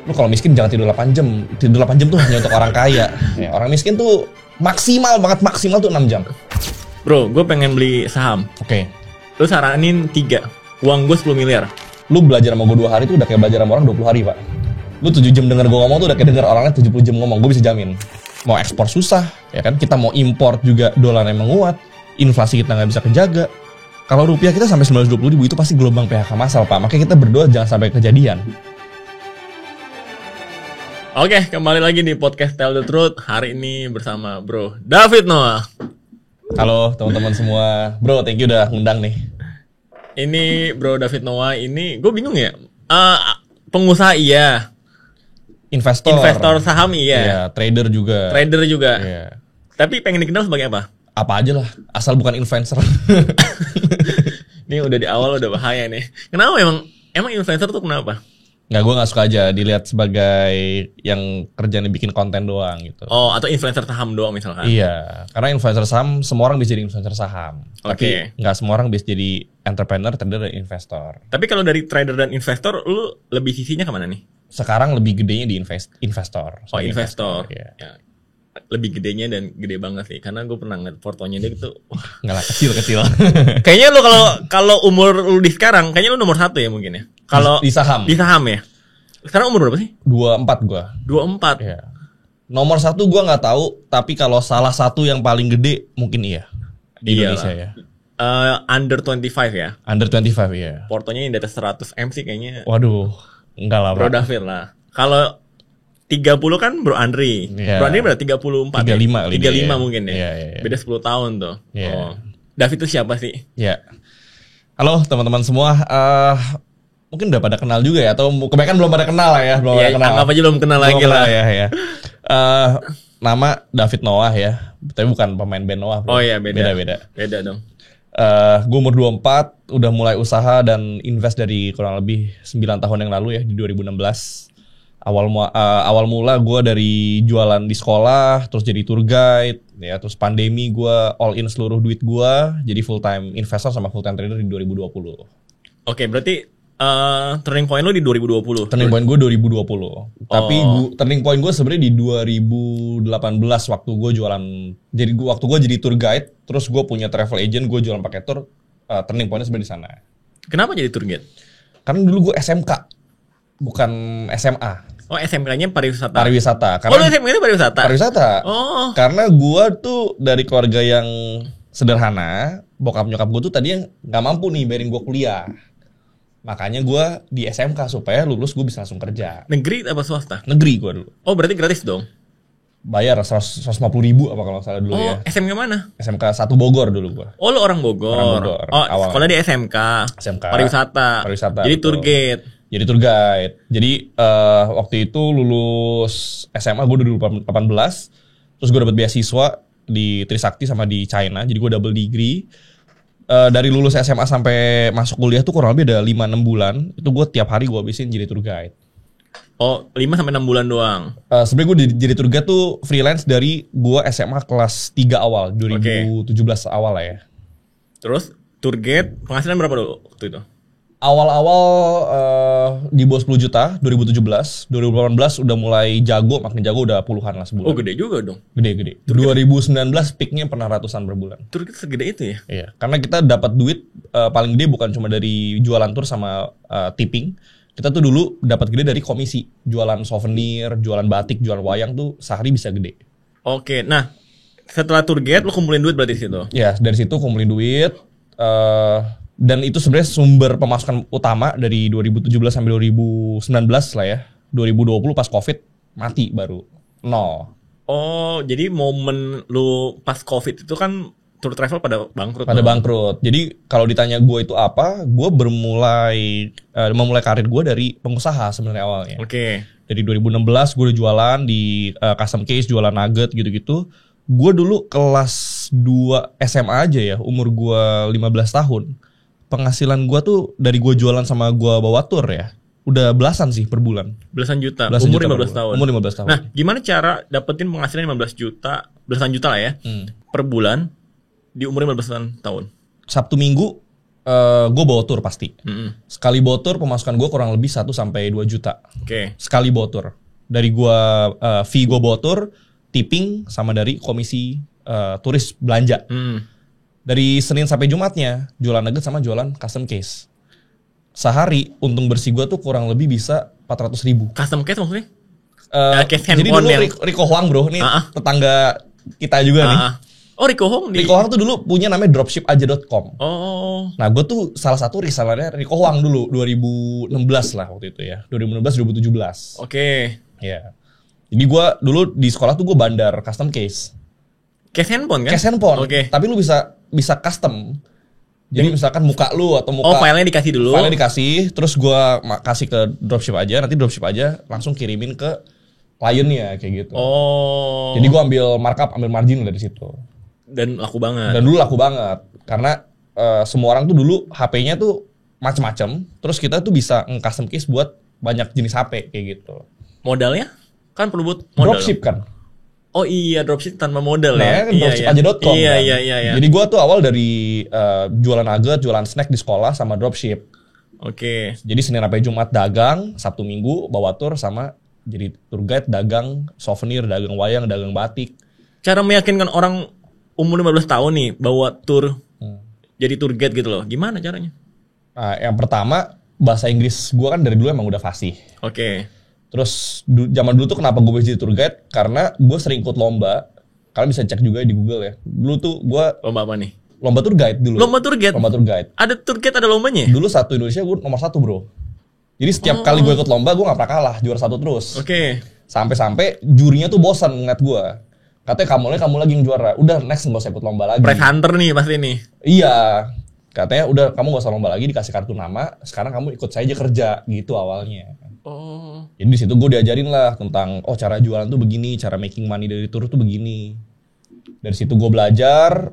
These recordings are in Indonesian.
Lu kalau miskin jangan tidur 8 jam. Tidur 8 jam tuh hanya untuk orang kaya. Ya, orang miskin tuh maksimal tuh 6 jam. Bro, gue pengen beli saham. Oke. Lu saranin 3. Uang gue 10 miliar. Lu belajar sama gue 2 hari tuh udah kayak belajar sama orang 20 hari, Pak. Lu 7 jam denger gue ngomong tuh udah kayak denger orangnya 70 jam ngomong. Gue bisa jamin. Mau ekspor susah, ya kan? Kita mau import juga dolarnya menguat. Inflasi kita nggak bisa kejaga. Kalau rupiah kita sampai 920.000 itu pasti gelombang PHK massal, Pak. Makanya kita berdoa jangan sampai kejadian. Oke, kembali lagi di podcast Tell the Truth. Hari ini bersama Bro David Noah. Halo teman-teman semua. Bro, thank you udah ngundang nih. Ini Bro David Noah ini, gue bingung ya. Pengusaha iya. Investor saham iya. Iya, trader juga. Iya. Tapi pengen dikenal sebagai apa? Apa aja lah, asal bukan influencer. Ini udah di awal udah bahaya nih. Kenapa emang influencer tuh kenapa? Nggak, gue nggak suka aja dilihat sebagai yang kerjanya bikin konten doang gitu. Oh, atau influencer saham doang misalkan? Iya, karena influencer saham semua orang bisa jadi influencer saham. Oke. Tapi nggak semua orang bisa jadi entrepreneur, trader, dan investor. Tapi kalau dari trader dan investor, lu lebih sisinya kemana nih? Sekarang lebih gedenya di investor. Oh, investor. Iya. Ya. Lebih gedenya dan gede banget sih, karena gue pernah ngeliat fotonya dia gitu. Wah, nggak lah, kecil. Kayaknya lu kalau umur lu di sekarang, kayaknya lu nomor 1 ya mungkin ya. Kalau di saham. Di saham ya. Sekarang umur berapa sih? 24 gue. 24. Iya. Nomor 1 gue nggak tahu, tapi kalau salah satu yang paling gede mungkin iya di Indonesia ya. Under 25 ya. Under 25 ya. Portonya yang di atas 100 M sih kayaknya. Waduh, enggak lah. Bro David lah. Kalau 30 kan Bro Andri. Yeah. Bro Andri berarti 34 35 ya? 35 ya. mungkin ya. Yeah. Beda 10 tahun tuh. Yeah. Oh. David itu siapa sih? Ya. Halo teman-teman semua. Mungkin udah pada kenal juga ya, atau kebanyakan belum pada kenal lah ya. Anggap aja belum kenal lagi lah. Ya. Nama David Noah ya. Tapi bukan pemain band Noah. Bro. Oh iya, beda. Beda dong. Gue umur 24, udah mulai usaha dan invest dari kurang lebih 9 tahun yang lalu ya, di 2016. Awal mula gue dari jualan di sekolah, terus jadi tour guide, ya, terus pandemi gue all in seluruh duit gue, jadi full time investor sama full time trader di 2020. Oke, berarti turning point lu di 2020. Turning point gue 2020. Tapi turning point gue sebenarnya di 2018 waktu gue jualan. Jadi waktu gue jadi tour guide, terus gue punya travel agent, gue jualan pakai tour. Turning pointnya sebenarnya di sana. Kenapa jadi tour guide? Karena dulu gue SMK, bukan SMA. Oh, SMK-nya pariwisata. Karena lu SMK-nya pariwisata. Oh. Karena gue tuh dari keluarga yang sederhana, bokap nyokap gue tuh tadi yang nggak mampu nih bayarin gue kuliah. Makanya gue di SMK supaya lulus gue bisa langsung kerja. Negeri apa swasta? Negeri gue dulu. Oh, berarti gratis dong? Bayar 150.000 apa kalau salah dulu ya. SMK mana? SMK 1 Bogor dulu gue. Oh, lu orang Bogor. Oh, awal. Sekolah di SMK. Pariwisata. Jadi betul. tour guide. Jadi tour guide. Jadi waktu itu lulus SMA gue 2018. Terus gue dapet beasiswa di Trisakti sama di China. Jadi gue double degree. Dari lulus SMA sampai masuk kuliah tuh kurang lebih ada 5-6 bulan. Itu gue tiap hari gue habisin jadi tour guide. Oh, 5-6 bulan doang? Sebenarnya gue jadi tour guide tuh freelance dari gue SMA kelas 3 awal. 2017 awal lah ya. Terus tour guide penghasilan berapa dulu waktu itu? Awal-awal di bawah 10 juta 2017, 2018 udah mulai jago, makin jago udah puluhan lah sebulan. Oh, gede juga dong. Gede. 2019 peaknya pernah ratusan per bulan. Tur kita segede itu ya? Iya, karena kita dapat duit paling gede bukan cuma dari jualan tur sama tipping. Kita tuh dulu dapat gede dari komisi, jualan souvenir, jualan batik, jualan wayang tuh sehari bisa gede. Oke, nah setelah tour guide lu kumpulin duit berarti di situ? Iya, dari situ kumpulin duit. Dan itu sebenarnya sumber pemasukan utama dari 2017 sampai 2019 lah ya. 2020 pas Covid mati baru. Nol. Oh, jadi momen lu pas Covid itu kan tour travel pada bangkrut. Bangkrut. Jadi kalau ditanya gue itu apa, gue memulai karir gue dari pengusaha sebenarnya awalnya. Oke. Dari 2016 gue udah jualan di custom case, jualan nugget gitu-gitu. Gue dulu kelas 2 SMA aja ya, umur gue 15 tahun. Penghasilan gue tuh dari gue jualan sama gue bawa tour ya, udah belasan sih per bulan. Belasan juta umur 15 tahun. Umur 15 tahun. Nah, gimana cara dapetin penghasilan 15 juta, belasan juta lah ya, per bulan di umur 15 tahun? Sabtu Minggu Gue bawa tour pasti. Mm-mm. Sekali bawa tour pemasukan gue kurang lebih 1 sampai 2 juta. Oke. Sekali bawa tour. Dari gue fee gue bawa tour, tipping sama dari komisi turis belanja. Dari Senin sampai Jumatnya jualan nugget sama jualan custom case. Sehari untung bersih gue tuh kurang lebih bisa 400.000. Custom case maksudnya? Case Jadi handphone dulu yang... Rico Huang bro, ini tetangga kita juga nih. Oh, Rico Huang di... Rico Huang tuh dulu punya namanya dropshipaja.com. Oh. Nah gue tuh salah satu resellernya Rico Huang dulu 2016 lah waktu itu ya, 2016-2017. Oke. Ya. Jadi gue dulu di sekolah tuh gue bandar custom case. Case handphone kan? Case handphone. Oke. Tapi lu bisa custom. Jadi misalkan muka lu atau muka. Oh, filenya dikasih dulu. Filenya dikasih, terus gue kasih ke dropship aja. Nanti dropship aja langsung kirimin ke kliennya kayak gitu. Oh. Jadi gue ambil markup, ambil margin dari situ. Dan laku banget. Dan dulu laku banget karena semua orang tuh dulu HP-nya tuh macem-macem. Terus kita tuh bisa custom case buat banyak jenis HP kayak gitu. Modalnya? Kan perlu buat modal. Dropship kan. Oh iya, dropship tanpa modal Nah, ya. kan dropshipaja.com Iya, kan. iya. Jadi gua tuh awal dari jualan nugget, jualan snack di sekolah sama dropship. Oke. Jadi Senin sampai Jumat dagang, Sabtu Minggu bawa tour sama jadi tour guide, dagang souvenir, dagang wayang, dagang batik. Cara meyakinkan orang umur 15 tahun nih bawa tour jadi tour guide gitu loh. Gimana caranya? Nah, yang pertama bahasa Inggris gua kan dari dulu emang udah fasih. Oke. Terus zaman dulu tuh kenapa gue bisa jadi tour guide? Karena gue sering ikut lomba. Kalian bisa cek juga di Google ya. Dulu tuh gue Lomba apa nih? lomba tour guide dulu. Lomba tour guide? Lomba tour guide. Ada tour guide, ada lombanya? Dulu satu Indonesia gue nomor 1 bro. Jadi setiap kali gue ikut lomba gue gak pernah kalah, juara 1 terus. Oke. Sampai-sampai jurinya tuh bosan ngeliat gue. Katanya kamu lagi yang juara. Udah next gak usah ikut lomba lagi. Prize hunter nih pasti nih. Iya. Katanya udah kamu gak usah lomba lagi, dikasih kartu nama. Sekarang kamu ikut saya aja kerja gitu awalnya. Oh. Jadi di situ gue diajarin lah tentang cara jualan tuh begini, cara making money dari tour tuh begini. Dari situ gue belajar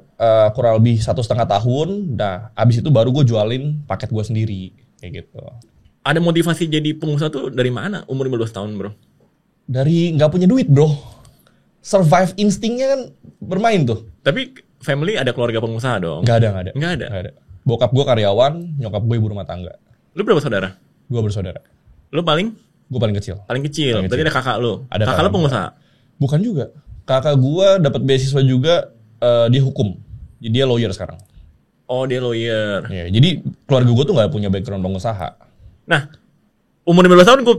kurang lebih 1,5 tahun. Nah, abis itu baru gue jualin paket gue sendiri kayak gitu. Ada motivasi jadi pengusaha tuh dari mana umur 15 tahun, Bro? Dari nggak punya duit bro, survive instingnya kan bermain tuh. Tapi family ada keluarga pengusaha dong? Nggak ada. Nggak ada? Bokap gue karyawan, nyokap gue ibu rumah tangga. Lu berapa saudara? Gue bersaudara. Lu paling? Gue paling kecil. Paling kecil. Berarti ada kakak lu. Ada kakak lu pengusaha? Bukan juga. Kakak gue dapat beasiswa juga, dia hukum. Jadi dia lawyer sekarang. Oh, dia lawyer. Ya, jadi keluarga gue tuh nggak punya background pengusaha. Nah, umur 15 tahun gue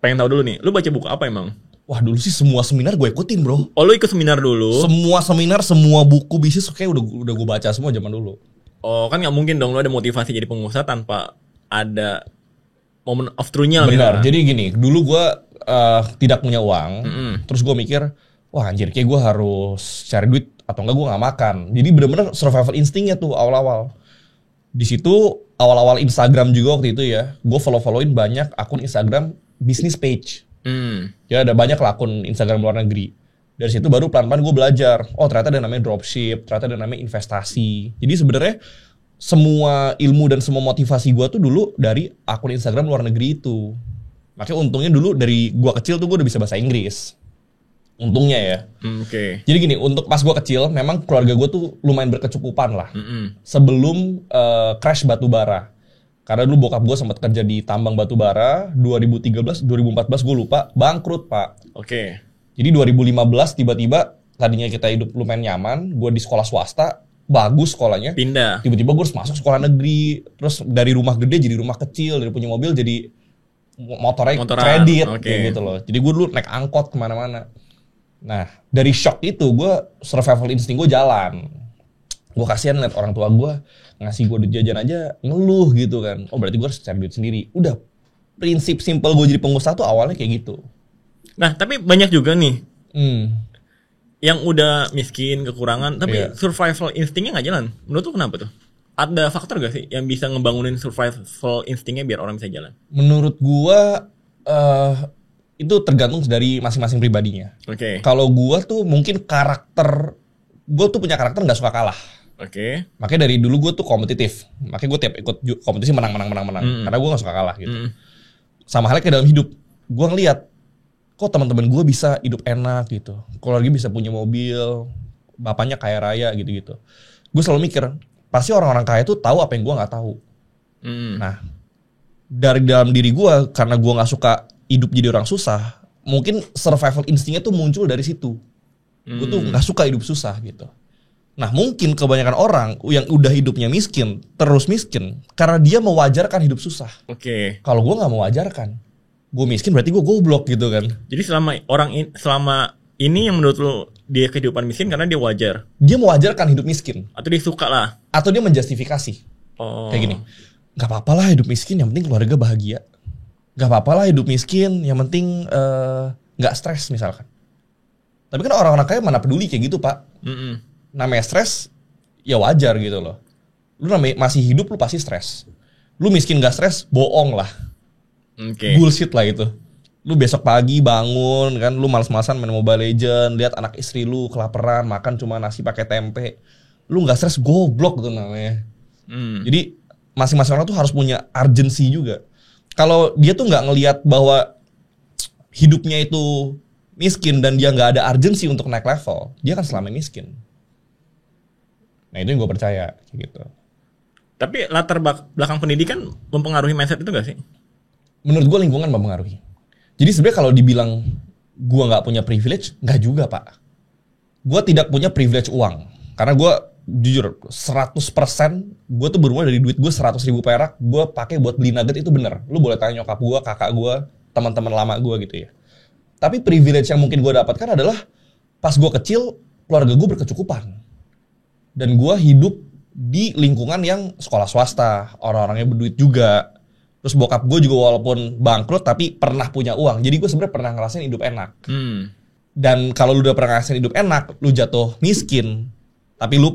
pengen tahu dulu nih. Lu baca buku apa emang? Wah dulu sih semua seminar gue ikutin bro. Oh, lu ikut seminar dulu? Semua seminar, semua buku bisnis kayak udah gue baca semua zaman dulu. Oh, kan nggak mungkin dong lu ada motivasi jadi pengusaha tanpa ada moment of truth-nya. Benar. Jadi gini, dulu gue tidak punya uang, terus gue mikir, wah anjir kayak gue harus cari duit atau enggak gue nggak makan. Jadi bener-bener survival instingnya tuh awal-awal. Di situ awal-awal Instagram juga waktu itu ya, gue follow-followin banyak akun Instagram business page. Ya ada banyak lah akun Instagram luar negeri. Dari situ baru pelan-pelan gue belajar. Oh ternyata ada namanya dropship, ternyata ada namanya investasi. Jadi sebenarnya semua ilmu dan semua motivasi gue tuh dulu dari akun Instagram luar negeri itu. Makanya untungnya dulu dari gue kecil tuh gue udah bisa bahasa Inggris. Untungnya ya. Oke. Jadi gini, untuk pas gue kecil, memang keluarga gue tuh lumayan berkecukupan lah. Sebelum crash batu bara. Karena dulu bokap gue sempat kerja di tambang batu bara, 2013, 2014 gue lupa, bangkrut pak. Oke. Jadi 2015 tiba-tiba tadinya kita hidup lumayan nyaman, gue di sekolah swasta, bagus sekolahnya. Pindah. Tiba-tiba gue harus masuk sekolah negeri, terus dari rumah gede jadi rumah kecil, dari punya mobil jadi motoran kredit, kayak gitu loh. Jadi gue dulu naik angkot kemana-mana. Nah dari shock itu gue survival insting gue jalan. Gue kasihan liat orang tua gue ngasih gue duit jajan aja ngeluh gitu kan. Oh berarti gue harus cari duit sendiri. Udah prinsip simple gue jadi pengusaha tuh awalnya kayak gitu. Nah tapi banyak juga nih yang udah miskin, kekurangan, tapi survival instingnya nggak jalan. Menurut lu kenapa tuh? Ada faktor gak sih yang bisa ngebangunin survival instingnya biar orang bisa jalan? Menurut gue itu tergantung dari masing-masing pribadinya. Oke. Kalau gue tuh mungkin karakter, gue tuh punya karakter nggak suka kalah. Oke. Makanya dari dulu gue tuh kompetitif. Makanya gue tiap ikut kompetisi menang. Karena gue gak suka kalah gitu. Sama halnya kayak dalam hidup. Gue ngeliat, kok teman-teman gue bisa hidup enak gitu. Keluarga bisa punya mobil, bapaknya kaya raya gitu-gitu. Gue selalu mikir, pasti orang-orang kaya tuh tahu apa yang gue nggak tahu. Nah, dari dalam diri gue, karena gue nggak suka hidup jadi orang susah, mungkin survival instingnya tuh muncul dari situ. Gue tuh nggak suka hidup susah gitu. Nah, mungkin kebanyakan orang yang udah hidupnya miskin, terus miskin, karena dia mewajarkan hidup susah. Oke. Kalau gue nggak mewajarkan, gue miskin berarti gue goblok gitu kan. Jadi selama ini yang menurut lo dia kehidupan miskin karena dia wajar. Dia mewajarkan hidup miskin. Atau dia suka lah. Atau dia menjustifikasi. Kayak gini. Gak apa-apa lah hidup miskin, yang penting keluarga bahagia. Gak apa-apa lah hidup miskin, yang penting gak stres misalkan. Tapi kan orang-orang kaya mana peduli kayak gitu, Pak. Namanya stres, ya wajar gitu loh. Lu namanya masih hidup, lu pasti stres. Lu miskin gak stres, bohong lah. Bullshit lah itu. Lu besok pagi bangun kan, lu malas-malasan main Mobile Legends, lihat anak istri lu kelaparan, makan cuma nasi pakai tempe. Lu gak stres, goblok tuh namanya. Jadi masing-masing orang tuh harus punya urgency juga. Kalau dia tuh nggak ngelihat bahwa hidupnya itu miskin dan dia nggak ada urgency untuk naik level, dia akan selama miskin. Nah itu yang gue percaya gitu. Tapi latar belakang pendidikan mempengaruhi mindset itu nggak sih? Menurut gue lingkungan mempengaruhi. Jadi sebenarnya kalau dibilang gue nggak punya privilege, nggak juga Pak. Gue tidak punya privilege uang karena gue jujur 100% gue tuh bermula dari duit gue 100.000 perak gue pakai buat beli nugget, itu bener. Lu boleh tanya nyokap gue, kakak gue, teman-teman lama gue gitu ya. Tapi privilege yang mungkin gue dapatkan adalah pas gue kecil keluarga gue berkecukupan dan gue hidup di lingkungan yang sekolah swasta, orang-orangnya berduit juga. Terus bokap gue juga walaupun bangkrut tapi pernah punya uang, jadi gue sebenarnya pernah ngerasain hidup enak. Dan kalau lu udah pernah ngerasain hidup enak, lu jatuh miskin, tapi lu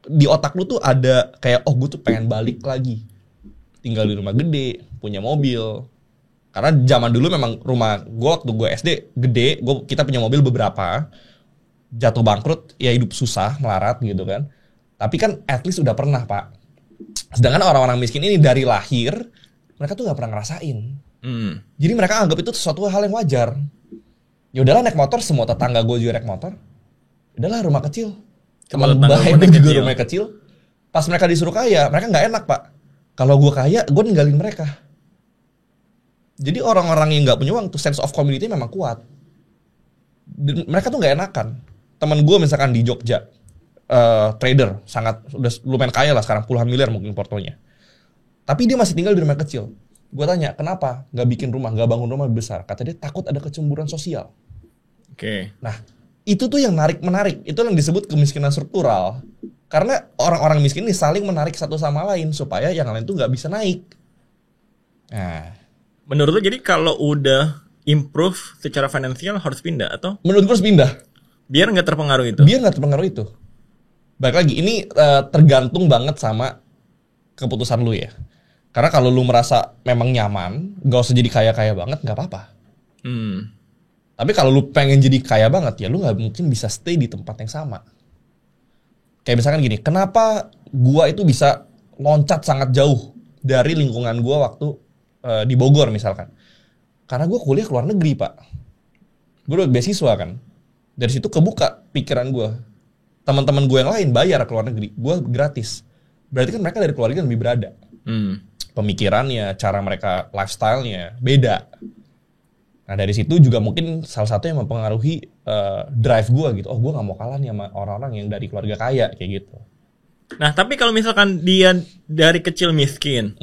di otak lu tuh ada kayak, oh gue tuh pengen balik lagi. Tinggal di rumah gede, punya mobil. Karena zaman dulu memang rumah gue waktu gue SD gede, kita punya mobil beberapa. Jatuh bangkrut, ya hidup susah, melarat gitu kan. Tapi kan at least udah pernah Pak. Sedangkan orang-orang miskin ini dari lahir, mereka tuh gak pernah ngerasain. Jadi mereka anggap itu sesuatu hal yang wajar. Ya udahlah naik motor, semua tetangga gue juga naik motor. Udahlah rumah kecil, teman baik juga rumah kecil. Pas mereka disuruh kaya, mereka nggak enak Pak. Kalau gue kaya, gue ninggalin mereka. Jadi orang-orang yang nggak punya uang tuh sense of community memang kuat. Dan mereka tuh nggak enakan. Teman gue misalkan di Jogja, trader, sangat udah lumayan kaya lah sekarang, puluhan miliar mungkin portonya. Tapi dia masih tinggal di rumah kecil. Gue tanya, kenapa nggak bikin rumah, nggak bangun rumah besar? Kata dia takut ada kecemburuan sosial. Nah, itu tuh yang menarik. Itu yang disebut kemiskinan struktural. Karena orang-orang miskin ini saling menarik satu sama lain supaya yang lain tuh nggak bisa naik. Nah, menurut lo jadi kalau udah improve secara finansial harus pindah atau? Menurut gue harus pindah. Biar nggak terpengaruh itu. Biar nggak terpengaruh itu. Baik lagi, ini tergantung banget sama keputusan lu ya. Karena kalau lu merasa memang nyaman, nggak usah jadi kaya-kaya banget, nggak apa-apa. Tapi kalau lu pengen jadi kaya banget, ya lu nggak mungkin bisa stay di tempat yang sama. Kayak misalkan gini, kenapa gua itu bisa loncat sangat jauh dari lingkungan gua waktu di Bogor misalkan. Karena gua kuliah ke luar negeri Pak. Gua udah beasiswa kan. Dari situ kebuka pikiran gua. Teman-teman gue yang lain bayar ke luar negeri, gue gratis. Berarti kan mereka dari keluarga lebih berada. Pemikirannya, cara mereka lifestyle-nya beda. Nah dari situ juga mungkin salah satu yang mempengaruhi drive gue gitu. Oh gue gak mau kalah nih sama orang-orang yang dari keluarga kaya kayak gitu. Nah tapi kalau misalkan dia dari kecil miskin,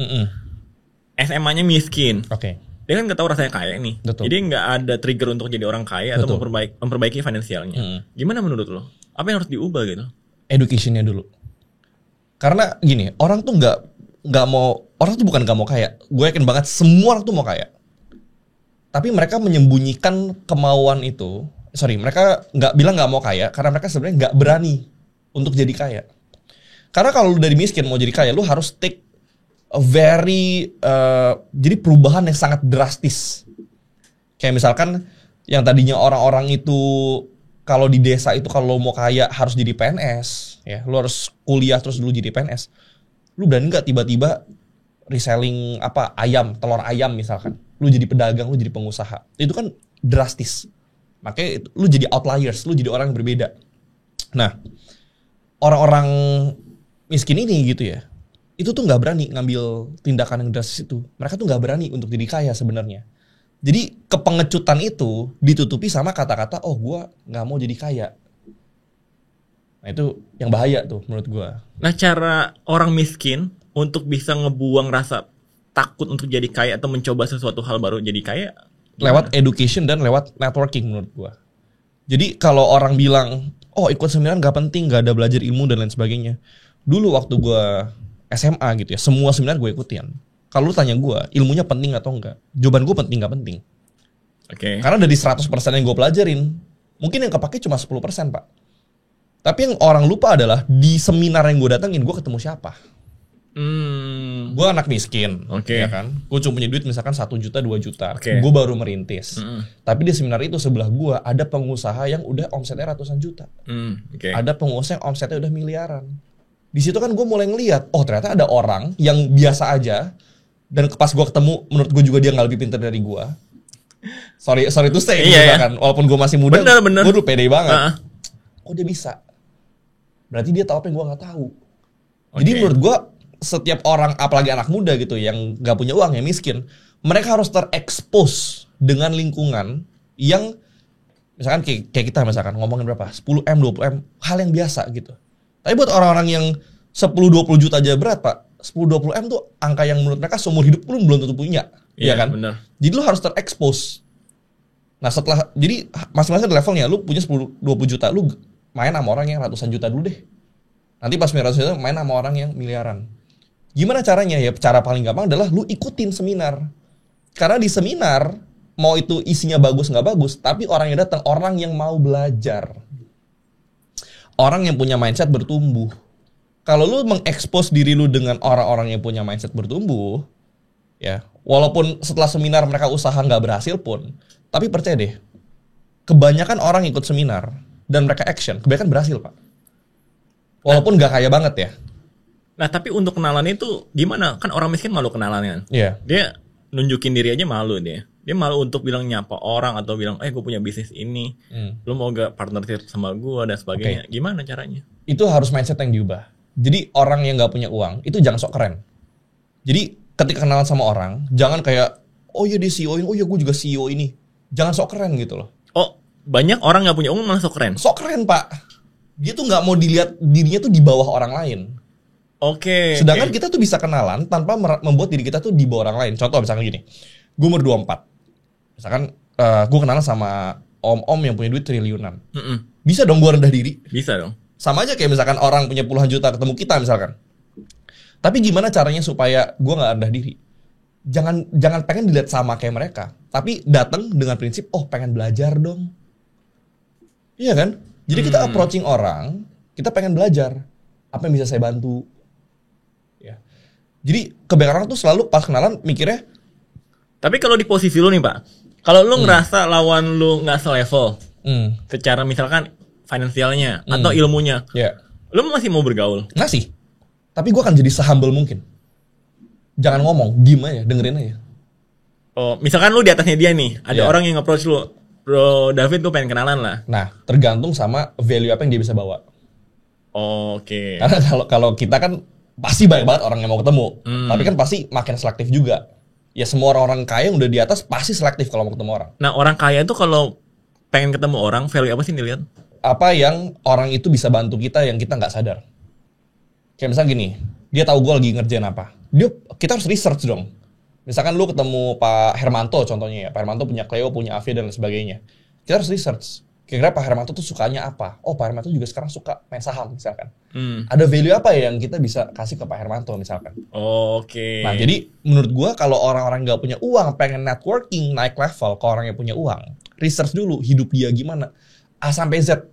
SMA-nya miskin, dia kan gak tahu rasanya kaya nih. Betul. Jadi gak ada trigger untuk jadi orang kaya. Betul. Atau memperbaiki finansialnya. Gimana menurut lo? Apa yang harus diubah gitu? Education-nya dulu. Karena gini, orang tuh nggak mau, orang tuh bukan nggak mau kaya. Gue yakin banget semua orang tuh mau kaya. Tapi mereka menyembunyikan kemauan itu. Mereka nggak bilang nggak mau kaya karena mereka sebenarnya nggak berani untuk jadi kaya. Karena kalau lu dari miskin mau jadi kaya, lu harus take a very jadi perubahan yang sangat drastis. Kayak misalkan yang tadinya orang-orang itu kalau di desa itu kalau mau kaya harus jadi PNS, ya, lu harus kuliah terus dulu jadi PNS. Lu berani nggak tiba-tiba reselling telur ayam misalkan? Lu jadi pedagang, lu jadi pengusaha. Itu kan drastis. Makanya lu jadi outliers, lu jadi orang yang berbeda. Nah, orang-orang miskin ini gitu ya, itu tuh nggak berani ngambil tindakan yang drastis itu. Mereka tuh nggak berani untuk jadi kaya sebenarnya. Jadi kepengecutan itu ditutupi sama kata-kata, oh gue nggak mau jadi kaya. Nah itu yang bahaya tuh menurut gue. Nah cara orang miskin untuk bisa ngebuang rasa takut untuk jadi kaya atau mencoba sesuatu hal baru jadi kaya? Lewat education dan lewat networking menurut gue. Jadi kalau orang bilang, oh ikut seminar nggak penting, nggak ada belajar ilmu dan lain sebagainya. Dulu waktu gue SMA gitu ya, semua seminar gue ikutin. Kalau lu tanya gue, ilmunya penting atau enggak? Jawaban gue penting gak penting. Oke. Karena dari 100% yang gue pelajarin, mungkin yang kepake cuma 10%, Pak. Tapi yang orang lupa adalah di seminar yang gue datengin, gue ketemu siapa? Gue anak miskin, ya kan? Gue cuma punya duit misalkan 1 juta, 2 juta. Gue baru merintis. Tapi di seminar itu sebelah gue ada pengusaha yang udah omsetnya ratusan juta. Ada pengusaha yang omsetnya udah miliaran. Di situ kan gue mulai ngeliat, oh ternyata ada orang yang biasa aja. Dan pas gue ketemu, menurut gue juga dia gak lebih pintar dari gue. Sorry to say, misalkan. Walaupun gue masih muda, gue dulu pede banget. Oh dia bisa. Berarti dia tahu apa yang gue gak tahu. Jadi menurut gue, setiap orang, apalagi anak muda gitu, yang gak punya uang, yang miskin, mereka harus terekspos dengan lingkungan yang, misalkan kayak kita misalkan, ngomongin berapa? 10M, 20M, hal yang biasa gitu. Tapi buat orang-orang yang 10-20 juta aja berat, Pak. 10-20M tuh angka yang menurut mereka seumur hidup pun belum tentu punya. Iya kan? Bener. Jadi lu harus terekspos. Nah setelah, jadi masing-masing ada levelnya. Lu punya 10-20 juta, lu main sama orang yang ratusan juta dulu deh. Nanti pas ratusan juta, main sama orang yang miliaran. Gimana caranya? Ya cara paling gampang adalah lu ikutin seminar. Karena di seminar, mau itu isinya bagus nggak bagus, tapi orang yang datang, orang yang mau belajar. Orang yang punya mindset bertumbuh. Kalau lu mengekspos diri lu dengan orang-orang yang punya mindset bertumbuh, ya, walaupun setelah seminar mereka usaha nggak berhasil pun, tapi percaya deh, kebanyakan orang ikut seminar dan mereka action, kebanyakan berhasil, Pak. Walaupun nggak kaya banget ya. Nah, tapi untuk kenalan itu gimana? Kan orang miskin malu kenalan kan? Iya. Dia nunjukin diri aja malu dia. Dia malu untuk bilang nyapa orang atau bilang, gue punya bisnis ini, lu mau gak partnership sama gue dan sebagainya. Gimana caranya? Itu harus mindset yang diubah. Jadi orang yang nggak punya uang itu jangan sok keren. Jadi ketika kenalan sama orang, jangan kayak oh iya dia CEO ini, oh iya gue juga CEO ini. Jangan sok keren gitu loh. Oh banyak orang nggak punya uang malah sok keren. Sok keren Pak. Dia tuh nggak mau dilihat dirinya tuh di bawah orang lain. Sedangkan kita tuh bisa kenalan tanpa membuat diri kita tuh di bawah orang lain. Contoh misalkan gini, gue umur 24. Misalkan gue kenalan sama om-om yang punya duit triliunan. Bisa dong gue rendah diri? Bisa dong. Sama aja kayak misalkan orang punya puluhan juta ketemu kita misalkan. Tapi gimana caranya supaya gue nggak rendah diri? Jangan pengen dilihat sama kayak mereka. Tapi datang dengan prinsip, oh pengen belajar dong. Iya kan? Jadi kita approaching orang, kita pengen belajar. Apa yang bisa saya bantu? Ya. Jadi kebanyakan orang tuh selalu pas kenalan mikirnya. Tapi kalau di posisi lu nih Pak, kalau lu ngerasa lawan lu nggak selevel, secara misalkan finansialnya atau ilmunya, lu masih mau bergaul? Ngasih. Tapi gue akan jadi sehumble mungkin. Jangan ngomong, diem aja, dengerin aja. Oh, misalkan lu di atasnya dia nih, ada orang yang nge-approach lu, bro David tuh pengen kenalan lah. Nah, tergantung sama value apa yang dia bisa bawa. Karena kalau kita kan pasti banyak banget orang yang mau ketemu, tapi kan pasti makin selektif juga. Ya semua orang-orang kaya yang udah di atas pasti selektif kalau mau ketemu orang. Nah orang kaya itu kalau pengen ketemu orang, value apa sih dilihat? Apa yang orang itu bisa bantu kita yang kita nggak sadar. Kayak misalnya gini, dia tahu gue lagi ngerjain apa. Kita harus research dong. Misalkan lu ketemu Pak Hermanto contohnya ya. Pak Hermanto punya Cleo, punya Avia dan sebagainya. Kita harus research. Kira-kira Pak Hermanto tuh sukanya apa? Oh Pak Hermanto juga sekarang suka main saham misalkan. Ada value apa ya yang kita bisa kasih ke Pak Hermanto misalkan. Nah jadi menurut gue kalau orang-orang gak punya uang pengen networking naik level ke orang yang punya uang, research dulu hidup dia gimana. A sampai Z.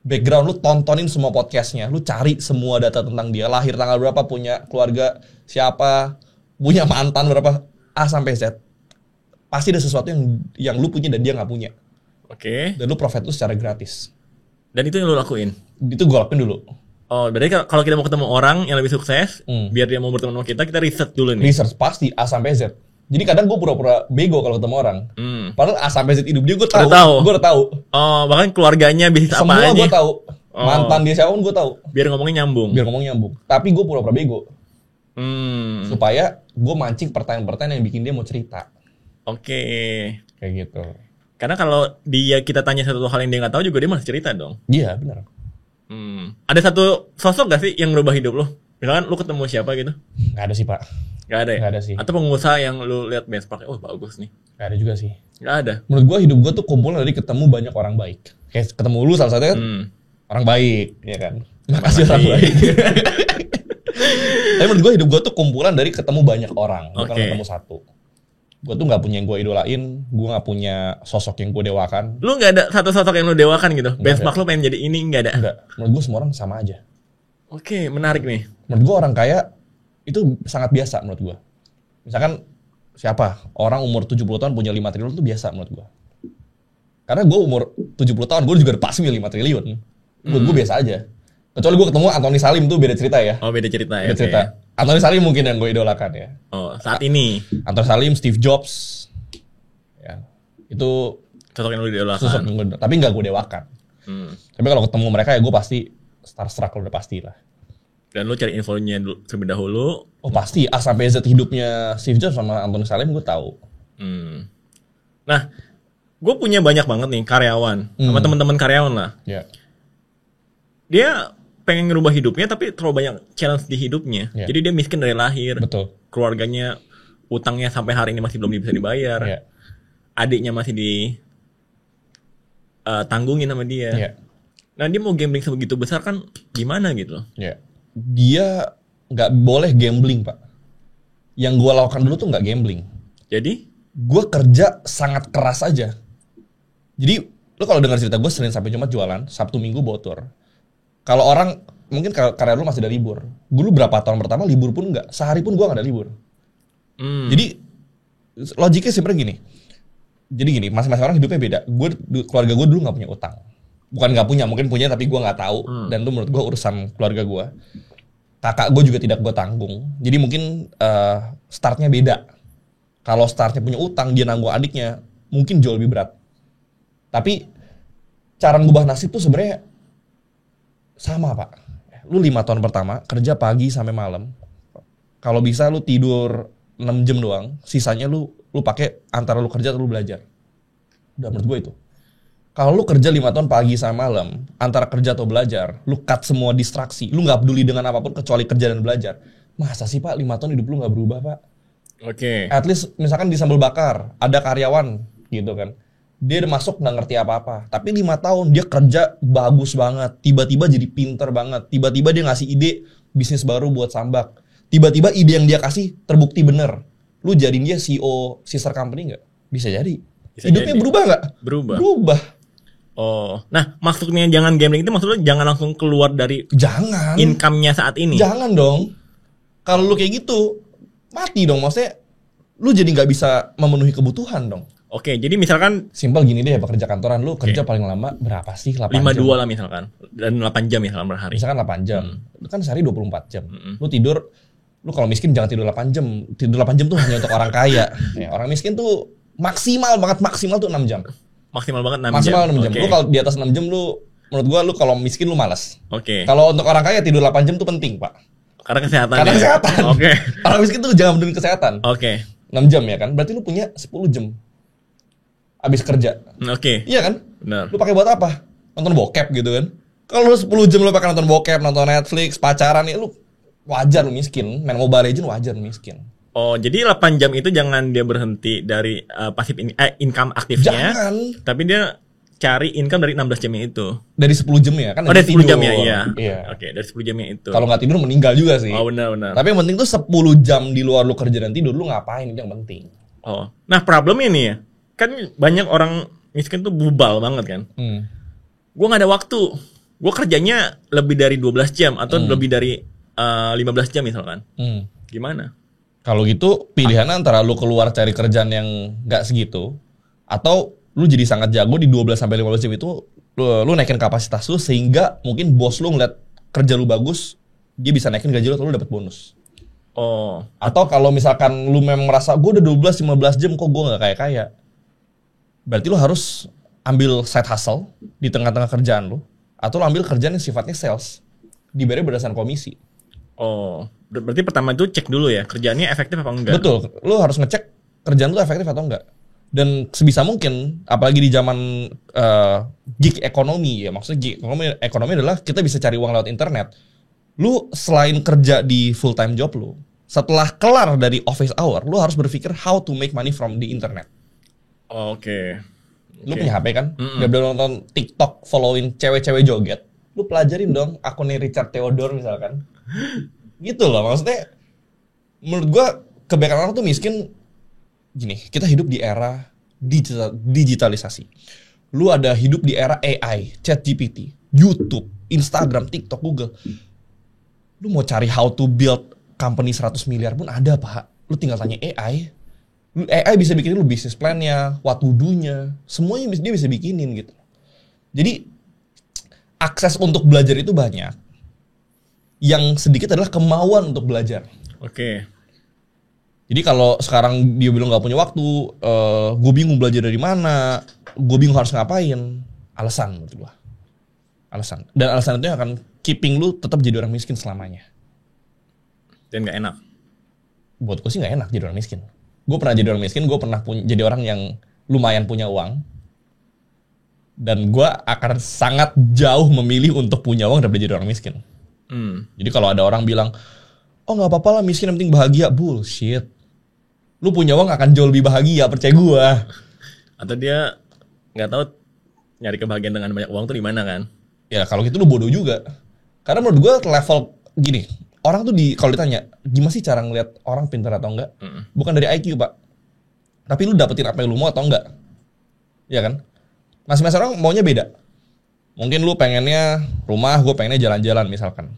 Background lu tontonin semua podcastnya, lu cari semua data tentang dia, lahir tanggal berapa, punya keluarga siapa, punya mantan berapa, A sampai Z. Pasti ada sesuatu yang lu punya dan dia nggak punya. Dan lu provide lu secara gratis. Dan itu yang lu lakuin? Itu gue lakuin dulu. Oh, berarti kalau kita mau ketemu orang yang lebih sukses, biar dia mau berteman sama kita research dulu nih. Research pasti A sampai Z. Jadi kadang gue pura-pura bego kalau ketemu orang. Padahal A sampai Z hidup dia gue tahu. Gue udah tahu. Oh, bahkan keluarganya bisnis apa aja. Semua gue tahu. Mantan dia siapa pun gue tahu. Biar ngomongnya nyambung. Tapi gue pura-pura bego. Supaya gue mancing pertanyaan-pertanyaan yang bikin dia mau cerita. Oke. Kayak gitu. Karena kalau kita tanya satu hal yang dia nggak tahu juga dia masih cerita dong. Iya benar. Ada satu sosok gak sih yang merubah hidup lo? Misalkan lu ketemu siapa gitu? Gak ada sih pak. Gak ada ya? Gak ada sih. Atau pengusaha yang lu lihat benchmark, oh bagus nih. Gak ada juga sih. Gak ada. Menurut gue hidup gue tuh kumpulan dari ketemu banyak orang baik. Kayak ketemu lu salah satunya kan orang baik, ya kan? Makasih orang baik. Tapi menurut gue hidup gue tuh kumpulan dari ketemu banyak orang, bukan ketemu satu. Gue tuh gak punya yang gue idolain, gue gak punya sosok yang gue dewakan. Lu gak ada satu sosok yang lu dewakan gitu? Benchmark lu pengen jadi ini, gak ada? Enggak, menurut gue semua orang sama aja. Oke, menarik nih. Menurut gue orang kaya itu sangat biasa menurut gue. Misalkan siapa? Orang umur 70 tahun punya 5 triliun itu biasa menurut gue. Karena gue umur 70 tahun, gue juga udah pasti punya 5 triliun. Menurut gue biasa aja. Kecuali gue ketemu Anthony Salim tuh beda cerita ya. Oh beda cerita ya. Beda cerita. Anthony Salim mungkin yang gue idolakan ya. Oh saat ini. Anthony Salim, Steve Jobs. Ya, itu sosok yang lu idolakan. Tapi nggak gue dewakan. Tapi kalau ketemu mereka ya gue pasti starstruck udah pasti lah. Dan lu cari infonya terlebih dahulu. Oh pasti A sampai Z hidupnya Steve Jobs sama Anthony Salim gue tahu. Nah, gue punya banyak banget nih karyawan sama teman-teman karyawan lah. Yeah. Dia pengen ngerubah hidupnya tapi terlalu banyak challenge di hidupnya. Yeah. Jadi dia miskin dari lahir. Betul. Keluarganya utangnya sampai hari ini masih belum bisa dibayar. Yeah. Adiknya masih tanggungin sama dia. Yeah. Nah dia mau gambling sebegitu besar kan gimana gitu loh. Yeah. Dia nggak boleh gambling pak. Yang gue lakukan dulu tuh nggak gambling. Jadi? Gue kerja sangat keras aja. Jadi lo kalau dengar cerita gue Senin sampai Jumat jualan, Sabtu Minggu botor. Kalau orang mungkin karya lu masih ada libur. Dulu berapa tahun pertama libur pun nggak, sehari pun gue nggak ada libur. Jadi logiknya sebenarnya gini. Jadi gini, masing-masing orang hidupnya beda. Keluarga gue dulu nggak punya utang. Bukan nggak punya, mungkin punya tapi gue nggak tahu. Dan itu menurut gue urusan keluarga gue. Kakak gue juga tidak gue tanggung. Jadi mungkin startnya beda. Kalau startnya punya utang, dia nanggung adiknya, mungkin jauh lebih berat. Tapi cara ngubah nasib tuh sebenarnya sama pak. Lu 5 tahun pertama kerja pagi sampai malam. Kalau bisa lu tidur 6 jam doang. Sisanya lu pakai antara lu kerja atau lu belajar. Udah menurut gue itu. Kalau lu kerja 5 tahun pagi sampai malam, antara kerja atau belajar, lu cut semua distraksi. Lu gak peduli dengan apapun kecuali kerja dan belajar. Masa sih pak 5 tahun hidup lu gak berubah pak? Oke. At least misalkan di sambal bakar ada karyawan gitu kan. Dia udah masuk nggak ngerti apa-apa. Tapi 5 tahun dia kerja bagus banget. Tiba-tiba jadi pinter banget. Tiba-tiba dia ngasih ide bisnis baru buat Sambak. Tiba-tiba ide yang dia kasih terbukti bener. Lu jadiin dia CEO sister company nggak? Bisa jadi. Hidupnya jadi. Berubah nggak? Berubah. Oh, nah maksudnya jangan gambling itu maksudnya jangan langsung keluar dari income-nya saat ini. Jangan dong. Kalau lu kayak gitu mati dong. Maksudnya lu jadi nggak bisa memenuhi kebutuhan dong. Oke, jadi misalkan simpel gini deh ya pekerja kantoran lu kerja paling lama berapa sih? 8 52 jam lah misalkan. Dan 8 jam misalkan per hari. Misalkan 8 jam. Itu kan sehari 24 jam. Lu tidur, lu kalau miskin jangan tidur 8 jam. Tidur 8 jam tuh hanya untuk orang kaya. Ya, orang miskin tuh maksimal tuh 6 jam. Maksimal banget 6 maksimal jam. 6 jam. Okay. Lu kalau di atas 6 jam lu menurut gua lu kalau miskin lu malas. Oke. Kalau untuk orang kaya tidur 8 jam tuh penting, Pak. Karena kesehatan. Oke. Orang miskin tuh jangan peduli kesehatan. Oke. 6 jam ya kan? Berarti lu punya 10 jam. Abis kerja. Oke. Iya kan? Benar. Lu pakai buat apa? Nonton bokep gitu kan? Kalau lu 10 jam lu pakai nonton bokep, nonton Netflix, pacaran ya lu wajar lu miskin. Main Mobile Legends wajar lu miskin. Oh, jadi 8 jam itu jangan dia berhenti dari pasif income aktifnya. Jangan. Tapi dia cari income dari 16 jamnya itu. Dari 10 jamnya kan? Oh, dari 10 jamnya iya. Oke, dari 10 jamnya itu. Kalau nggak tidur meninggal juga sih. Oh, benar. Tapi yang penting tuh 10 jam di luar lu kerja dan tidur lu ngapain itu yang penting. Oh. Nah, problemnya nih ya. Kan banyak orang miskin tuh bubal banget kan. Gue gak ada waktu. Gue kerjanya lebih dari 12 jam atau lebih dari 15 jam misalkan. Gimana? Kalau gitu pilihan antara lu keluar cari kerjaan yang gak segitu atau lu jadi sangat jago di 12-15 jam itu lu naikin kapasitas lu sehingga mungkin bos lu ngeliat kerja lu bagus, dia bisa naikin gaji lu atau lu dapet bonus. Oh. Atau kalau misalkan lu memang merasa gue udah 12-15 jam kok gue gak kaya-kaya, berarti lu harus ambil side hustle di tengah-tengah kerjaan lu atau lo ambil kerjaan yang sifatnya sales, dibayar berdasarkan komisi. Oh, berarti pertama itu cek dulu ya, kerjaannya efektif apa enggak? Betul, lo harus ngecek kerjaan lo efektif atau enggak. Dan sebisa mungkin, apalagi di zaman gig ekonomi ya, maksudnya gig ekonomi adalah kita bisa cari uang lewat internet. Lu selain kerja di full time job lu, setelah kelar dari office hour, lu harus berpikir how to make money from the internet. Oke. Lu punya HP kan? Gak boleh nonton TikTok, following cewek-cewek joget. Lu pelajarin dong akunnya Richard Theodore misalkan. Gitu loh, maksudnya menurut gua kebanyakan orang tuh miskin. Gini, kita hidup di era digitalisasi. Lu ada hidup di era AI, ChatGPT, YouTube, Instagram, TikTok, Google. Lu mau cari how to build company 100 miliar pun ada, Pak. Lu tinggal tanya AI. AI bisa bikinin lu bisnis plan-nya, what to do-nya, semuanya dia bisa bikinin gitu. Jadi akses untuk belajar itu banyak. Yang sedikit adalah kemauan untuk belajar. Oke. Jadi kalau sekarang dia bilang nggak punya waktu, gue bingung belajar dari mana, gue bingung harus ngapain, alasan menurut gue. Alasan. Dan alasan itu akan keeping lu tetap jadi orang miskin selamanya. Dan nggak enak. Buat gue sih nggak enak jadi orang miskin. Gue pernah jadi orang miskin, gue pernah jadi orang yang lumayan punya uang. Dan gue akan sangat jauh memilih untuk punya uang daripada jadi orang miskin. Jadi kalau ada orang bilang, oh nggak apa-apa lah miskin yang penting bahagia, bullshit. Lu punya uang akan jauh lebih bahagia, percaya gue. Atau dia nggak tahu nyari kebahagiaan dengan banyak uang tuh di mana kan? Ya kalau gitu lu bodoh juga. Karena menurut gue level gini, orang tuh kalau ditanya gimana sih cara ngeliat orang pintar atau enggak, bukan dari IQ Pak, tapi lu dapetin apa yang lu mau atau enggak, ya kan? Masing-masing orang maunya beda. Mungkin lu pengennya rumah, gue pengennya jalan-jalan misalkan.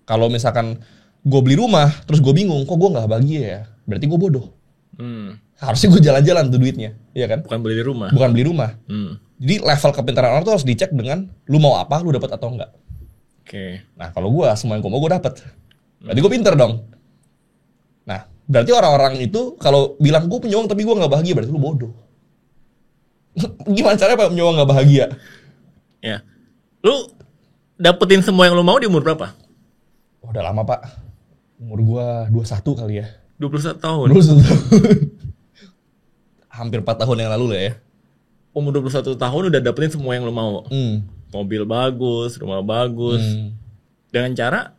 Kalau misalkan gue beli rumah terus gue bingung, kok gue nggak bahagia ya, berarti gue bodoh. Harusnya gue jalan-jalan tuh duitnya, ya kan? Bukan beli rumah. Bukan beli rumah. Jadi level kepintaran orang tuh harus dicek dengan lu mau apa, lu dapat atau enggak. Oke. Nah kalau gue semua yang gue mau gue dapat, berarti gue pinter dong. Nah berarti orang-orang itu kalau bilang gue punya uang tapi gue nggak bahagia, berarti lu bodoh. Gimana caranya punya uang nggak bahagia? Ya, lu dapetin semua yang lu mau di umur berapa? Oh, udah lama Pak. Umur gue 21 kali ya. 21 tahun. 21 tahun. Hampir 4 tahun yang lalu lah ya. Umur 21 tahun udah dapetin semua yang lu mau. Mobil bagus, rumah bagus. Dengan cara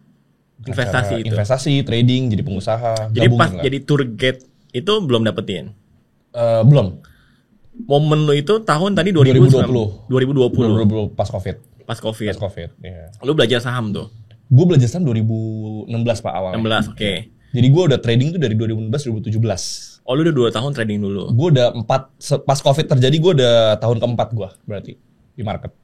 investasi itu. Investasi, trading, jadi pengusaha. Jadi pas jadi tour guide itu belum dapetin? Belum. Momen lu itu tahun tadi 2020 pas COVID. Pas COVID. Ya. Lu belajar saham tuh? Gue belajar saham 2016 Pak awalnya. 16, oke. Jadi gue udah trading tuh dari 2016-2017. Oh lu udah 2 tahun trading dulu? Gue udah 4, pas COVID terjadi gue udah tahun keempat gue berarti di market.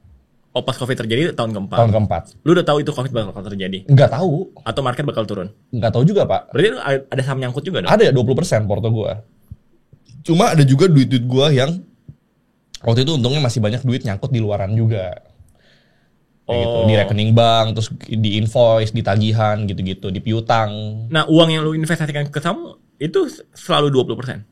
Oh pas COVID terjadi tahun keempat? Tahun keempat. Lu udah tahu itu COVID bakal terjadi? Nggak tahu. Atau market bakal turun? Nggak tahu juga Pak. Berarti ada saham nyangkut juga dong? Ada ya 20% porto gue. Cuma ada juga duit-duit gue yang waktu itu untungnya masih banyak duit nyangkut di luaran juga. Gitu, di rekening bank, terus di invoice, di tagihan, gitu-gitu, di piutang. Nah, uang yang lu investasikan ke saham itu selalu 20%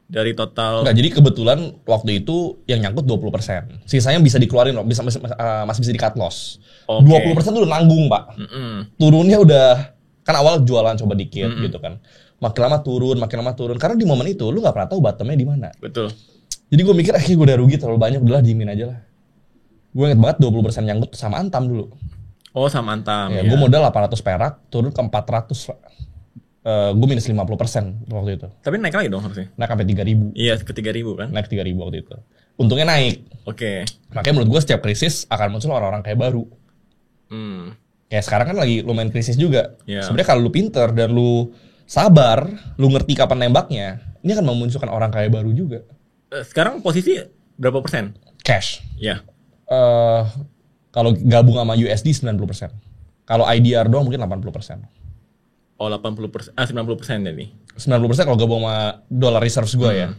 dari total. Enggak, jadi kebetulan waktu itu yang nyangkut 20%. Sisanya bisa dikeluarin loh, masih bisa di cut loss. Okay. 20% tuh udah nanggung, Pak. Turunnya udah, kan awal jualan coba dikit gitu kan. Makin lama turun. Karena di momen itu lu nggak pernah tahu bottomnya di mana. Betul. Jadi gue mikir, gue udah rugi terlalu banyak, udahlah diemin aja lah. Gue inget banget 20% nyangkut sama Antam dulu. Oh sama Antam ya. Gue modal 800 perak, turun ke 400. Gue minus 50% waktu itu. Tapi naik lagi dong harusnya? Naik sampai 3.000. Iya ke 3.000 kan? Naik 3.000 waktu itu. Untungnya naik. Oke. Makanya menurut gue setiap krisis akan muncul orang-orang kayak baru. Kayak sekarang kan lagi lumayan krisis juga. Sebenarnya kalau lu pinter dan lu sabar, lu ngerti kapan nembaknya, ini akan memunculkan orang kayak baru juga. Sekarang posisi berapa persen? Cash. Iya. Kalau gabung sama USD 90%. Kalau IDR doang mungkin 80%. Oh 80%, 90% ya nih. 90% kalau gabung sama dollar reserves gue ya.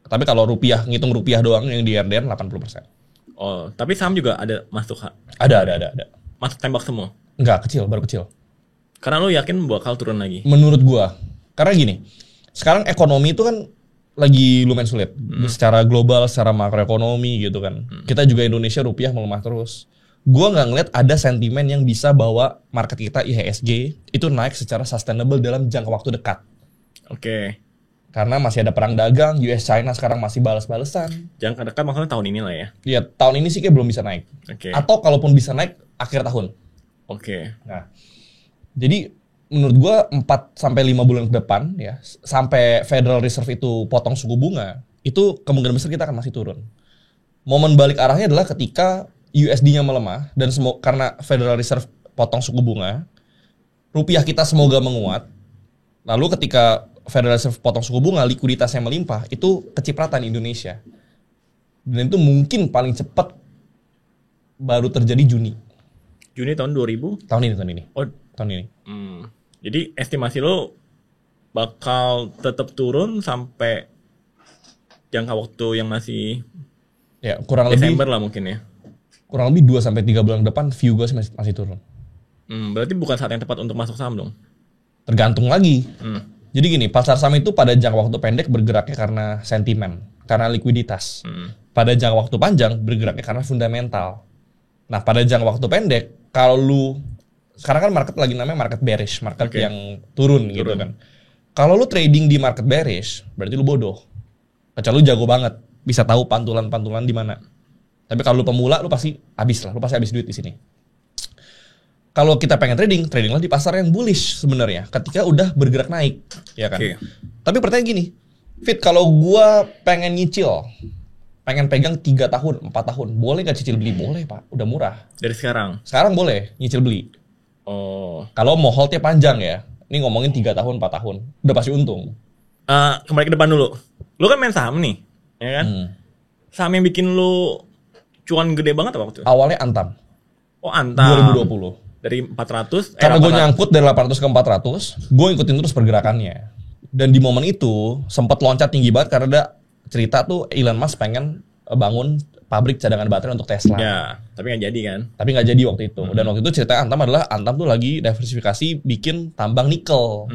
Tapi kalau rupiah, ngitung rupiah doang yang di RDN 80%. Oh, tapi saham juga ada masuk Ada. Masuk tembak semua? Enggak, baru kecil. Karena lu yakin bakal turun lagi? Menurut gue. Karena gini, sekarang ekonomi itu kan lagi lumayan sulit secara global, secara makroekonomi gitu kan. Kita juga Indonesia rupiah melemah terus. gue nggak ngeliat ada sentimen yang bisa bawa market kita IHSG itu naik secara sustainable dalam jangka waktu dekat. Oke. Karena masih ada perang dagang, US China sekarang masih balas-balesan. Jangka dekat maksudnya tahun ini lah ya? Iya, tahun ini sih kayak belum bisa naik. Oke. Atau kalaupun bisa naik, akhir tahun. Oke. Nah, jadi menurut gue 4-5 bulan ke depan, ya, sampai Federal Reserve itu potong suku bunga, itu kemungkinan besar kita akan masih turun. Momen balik arahnya adalah ketika USD-nya melemah, dan karena Federal Reserve potong suku bunga, rupiah kita semoga menguat. Lalu ketika Federal Reserve potong suku bunga, likuiditasnya melimpah, itu kecipratan Indonesia. Dan itu mungkin paling cepat baru terjadi Juni. Juni tahun 2000? Tahun ini. Oh, tahun ini. Jadi estimasi lo bakal tetap turun sampai jangka waktu yang masih ya kurang Desember lebih lah mungkin ya. Kurang lebih 2-3 bulan ke depan view gue masih turun. Berarti bukan saat yang tepat untuk masuk saham dong. Tergantung lagi. Jadi gini, pasar saham itu pada jangka waktu pendek bergeraknya karena sentimen, karena likuiditas. Pada jangka waktu panjang bergeraknya karena fundamental. Nah, pada jangka waktu pendek, kalau lu sekarang kan market lagi namanya market bearish, market yang turun gitu kan. Kalau lu trading di market bearish, berarti lu bodoh. Kecuali lu jago banget, bisa tahu pantulan-pantulan di mana. Tapi kalau lu pemula, lu pasti habis duit di sini. Kalau kita pengen tradinglah di pasar yang bullish sebenarnya. Ketika udah bergerak naik, ya kan. Tapi pertanyaan gini, Fit, kalau gua pengen nyicil, pengen pegang 3 tahun, 4 tahun, boleh nggak cicil beli? Boleh Pak, udah murah. Dari sekarang? Sekarang boleh nyicil beli. Oh. Kalau mau holdnya panjang ya, ini ngomongin 3 tahun, 4 tahun, udah pasti untung. Kembali ke depan dulu. Lu kan main saham nih, ya kan? Saham yang bikin lu cuan gede banget apa waktu itu? Awalnya Antam. Oh, Antam. 2020. Dari 400. Karena gue nyangkut dari 800 ke 400, gue ikutin terus pergerakannya. Dan di momen itu sempat loncat tinggi banget karena ada cerita tuh Elon Musk pengen bangun pabrik cadangan baterai untuk Tesla. Ya, tapi nggak jadi kan? Tapi nggak jadi waktu itu. Dan waktu itu cerita Antam adalah Antam tuh lagi diversifikasi bikin tambang nikel.